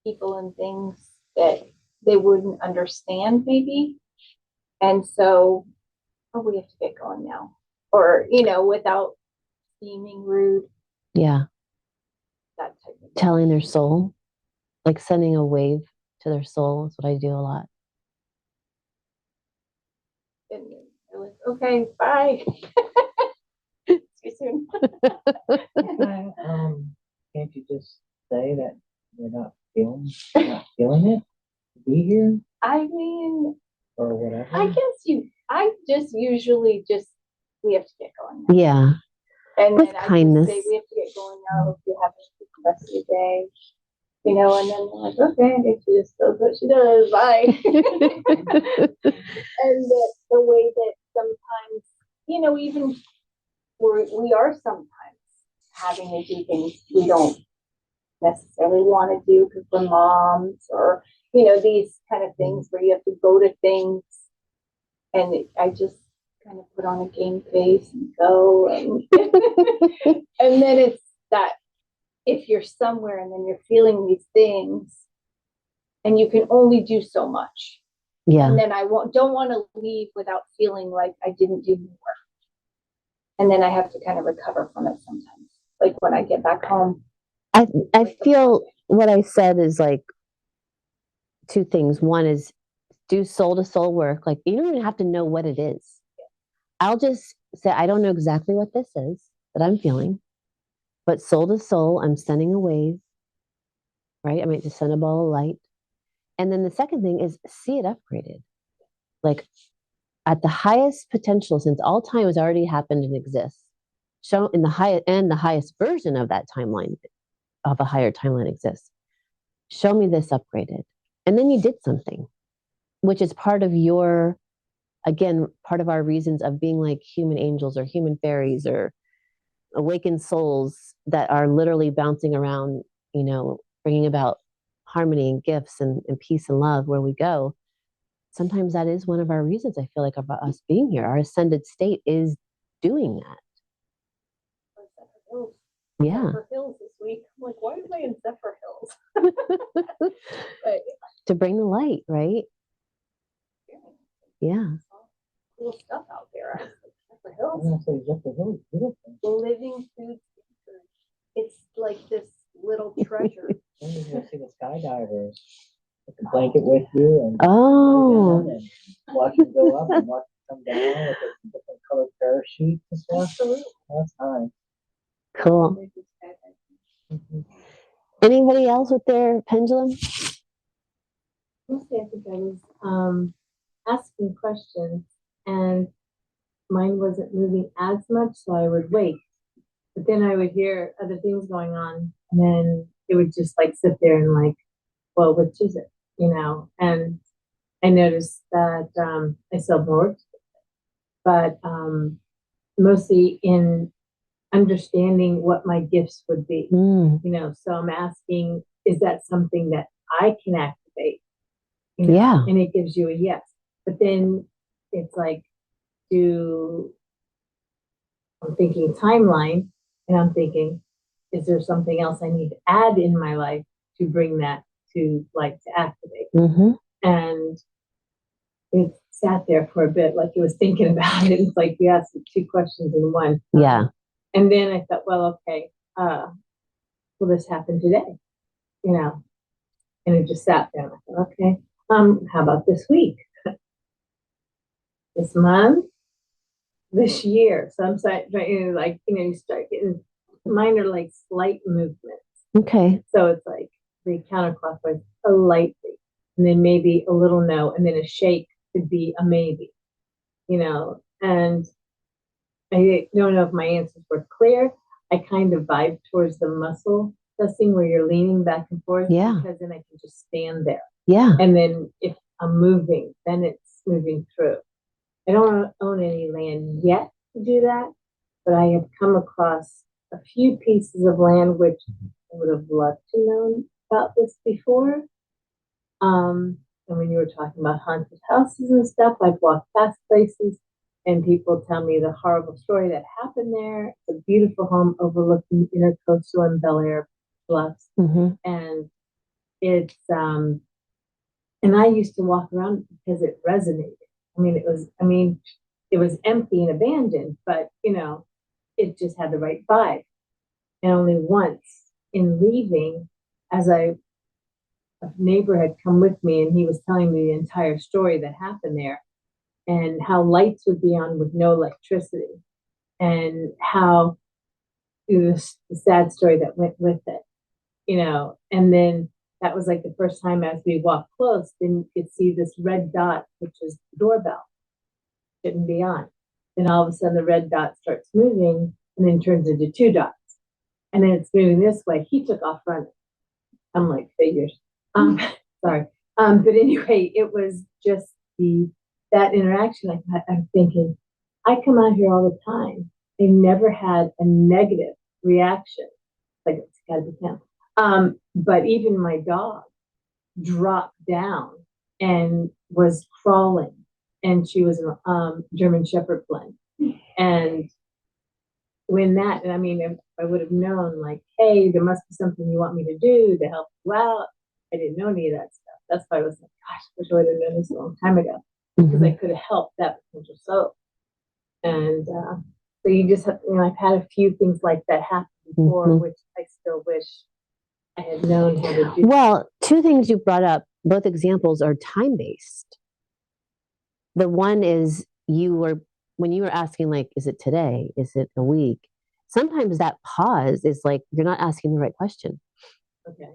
people and things that they wouldn't understand maybe. And so, we have to get going now. or, without seeming rude, Yeah. that type of thing. Telling their soul, like sending a wave to their soul is what I do a lot. And they're like, okay, bye. See you soon. Can't you just say that you're not feeling it? Be here I mean, or whatever. I just usually we have to get going now. Yeah. And With then I kindness. just say, we have to get going now. If you have a good rest of your day, and then they're like, okay, I think she just does what she does. Bye. And the way that sometimes, even we are sometimes having to do things we don't necessarily want to do because we're moms, or these kind of things where you have to go to things, and I just kind of put on a game face and go, and and then it's that if you're somewhere and then you're feeling these things and you can only do so much, and then I don't want to leave without feeling like I didn't do more, and then I have to kind of recover from it sometimes, like when I get back home. I feel what I said is like two things. One is do soul to soul work. Like you don't even have to know what it is. I'll just say, I don't know exactly what this is that I'm feeling, but soul to soul, I'm sending a wave, right? I mean, just send a ball of light. And then the second thing is see it upgraded. Like at the highest potential, since all time has already happened and exists, show in the highest version of that timeline, of a higher timeline exists. Show me this upgraded. And then you did something, which is part of your, again, part of our reasons of being like human angels or human fairies or awakened souls that are literally bouncing around, bringing about harmony and gifts and peace and love where we go. Sometimes that is one of our reasons I feel like of us being here. Our ascended state is doing that. Yeah. Zephyr Hills this week. I'm like, why am I in Zephyr Hills? But, to bring the light, right? Yeah. cool stuff out there. Zephyr I'm Hills. gonna say Zephyr Hills, beautiful. Living food. It's like this little treasure. Then you're gonna see the skydivers with the blanket with you and Oh. lay down and watch them go up and watch them come down with the different colored parachutes and stuff. Absolutely. That's nice. Cool. Anybody else with their pendulum? Mostly, I think I was asking questions, and mine wasn't moving as much, so I would wait. But then I would hear other things going on, and then it would just like sit there and like, well, which is it? And I noticed that I still have more, but mostly in understanding what my gifts would be. So I'm asking, is that something that I can activate? Yeah. And it gives you a yes. But then it's like, I'm thinking timeline, and I'm thinking, is there something else I need to add in my life to bring that to activate? And it sat there for a bit, like it was thinking about it. It's like you asked two questions in one. Yeah. And then I thought, well, okay, will this happen today? And it just sat there. I thought, okay, how about this week? This month? This year? So I'm starting, you start getting minor, like slight movements. Okay. So it's like 3 counterclockwise, a lightly, and then maybe a little no, and then a shake could be a maybe, and I don't know if my answers were clear. I kind of vibe towards the muscle testing where you're leaning back and forth. Yeah. Because then I can just stand there. Yeah. And then if I'm moving, then it's moving through. I don't own any land yet to do that, but I have come across a few pieces of land which I would have loved to know about this before. And when you were talking about haunted houses and stuff, I've walked past places and people tell me the horrible story that happened there. It's a beautiful home overlooking Intercoastal and Bel Air Bluffs. And it's, and I used to walk around because it resonated. It it was empty and abandoned, but you know, it just had the right vibe. And only once in leaving, as a neighbor had come with me and he was telling me the entire story that happened there and how lights would be on with no electricity and how it was the sad story that went with it, you know. And then that was like the first time as we walked close, then you could see this red dot, which is the doorbell, shouldn't be on. Then all of a sudden the red dot starts moving and then turns into 2 dots. And then it's moving this way. He took off running. I'm like, figures. Sorry. But anyway, it was just that interaction. I'm thinking, I come out here all the time. I never had a negative reaction. Like, it's gotta be him. But even my dog dropped down and was crawling, and she was a German Shepherd blend. And when that, and I mean, if I would have known, like, hey, there must be something you want me to do to help you out. I didn't know any of that stuff. That's why I was like, gosh, I wish I would have done this a long time ago, because I could have helped that potential soul. And so you just have, you know, I've had a few things like that happen before, which I still wish I had known how to do. Well, 2 things you brought up, both examples are time-based. The one is when you were asking, like, is it today? Is it a week? Sometimes that pause is like, you're not asking the right question. Okay.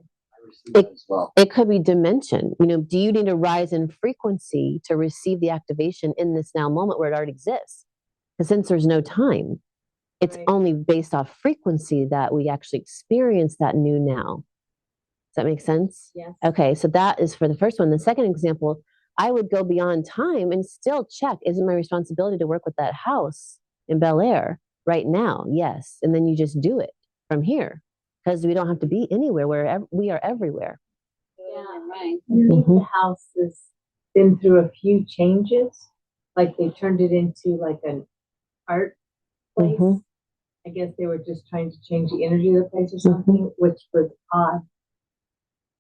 It could be dimension. You know, do you need a rise in frequency to receive the activation in this now moment where it already exists? Because since there's no time, it's only based off frequency that we actually experience that new now. Does that make sense? Yes. Okay, so that is for the first one. The second example, I would go beyond time and still check, is it my responsibility to work with that house in Bel Air right now? Yes. And then you just do it from here, because we don't have to be anywhere. We are everywhere. Yeah, right. The house has been through a few changes. Like, they turned it into like an art place. I guess they were just trying to change the energy of the place or something, which was odd.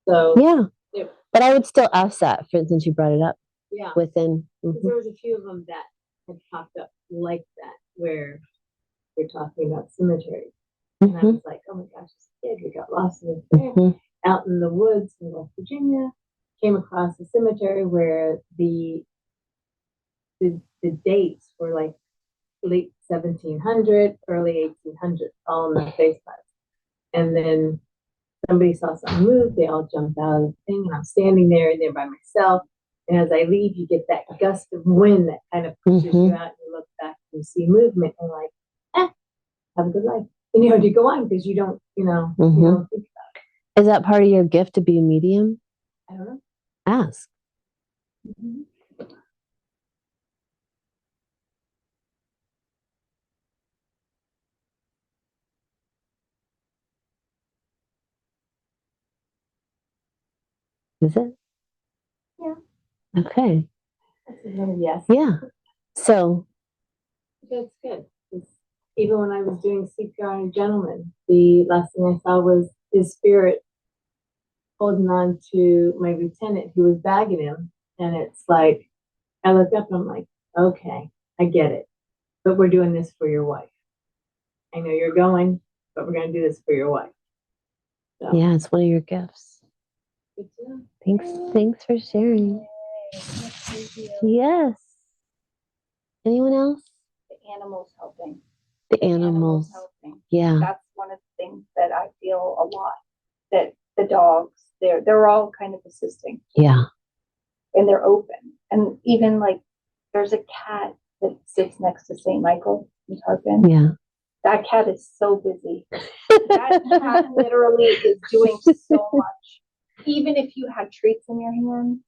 So yeah, but I would still ask that, for instance, you brought it up. Yeah, Within. there was a few of them that had popped up like that, where we're talking about cemeteries. And I was like, oh my gosh, as a kid, we got lost in this out in the woods in West Virginia, came across a cemetery where the dates were like late 1700, early 1800, all in the face pads. And then somebody saw something move, they all jumped out of the thing, and I'm standing there by myself. And as I leave, you get that gust of wind that kind of pushes you out, and you look back and you see movement, and like, have a good life. And you know, you go on because you don't, you don't think about it. Is that part of your gift to be a medium? I don't know. Ask. Is it? Yeah. Okay. That's another yes. Yeah. So. That's good. Even when I was doing CPR on a gentleman, the last thing I saw was his spirit holding on to my lieutenant who was bagging him. And it's like, I look up and I'm like, okay, I get it. But we're doing this for your wife. I know you're going, but we're going to do this for your wife. So. Yeah, it's one of your gifts. Good job. Thanks for sharing. Yes. Anyone else? The animals helping. The animals helping. Yeah. That's one of the things that I feel a lot. That the dogs, they're all kind of assisting. Yeah. And they're open. And even like there's a cat that sits next to St. Michael in Tarpon. Yeah. That cat is so busy. That cat literally is doing so much. Even if you had treats in your hands,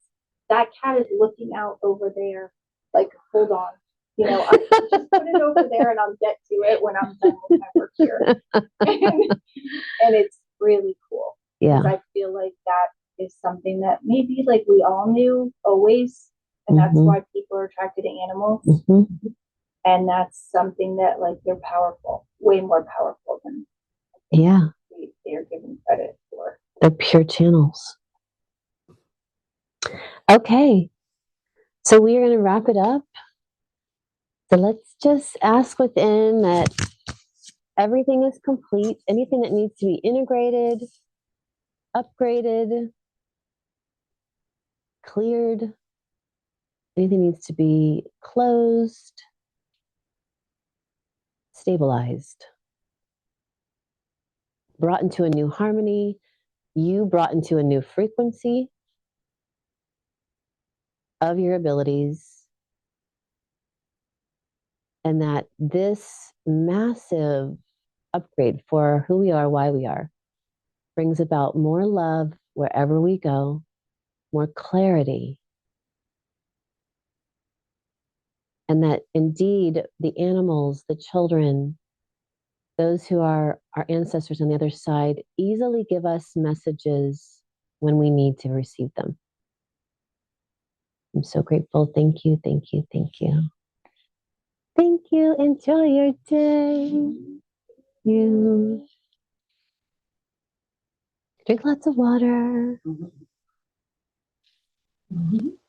that cat is looking out over there. Like, hold on. You know, I just put it over there and I'll get to it when I'm done with my work here. And it's really cool. Yeah. Because I feel like that is something that maybe like we all knew always. And that's why people are attracted to animals. And that's something that like they're powerful, way more powerful than they are given credit for. They're pure channels. Okay. So we are going to wrap it up. So let's just ask within that everything is complete. Anything that needs to be integrated, upgraded, cleared, anything needs to be closed, stabilized, brought into a new harmony, you brought into a new frequency of your abilities, and that this massive upgrade for who we are, why we are, brings about more love wherever we go, more clarity, and that indeed the animals, the children, those who are our ancestors on the other side easily give us messages when we need to receive them. I'm so grateful. Thank you, thank you, thank you. Thank you. Enjoy your day. You drink lots of water. Mhm.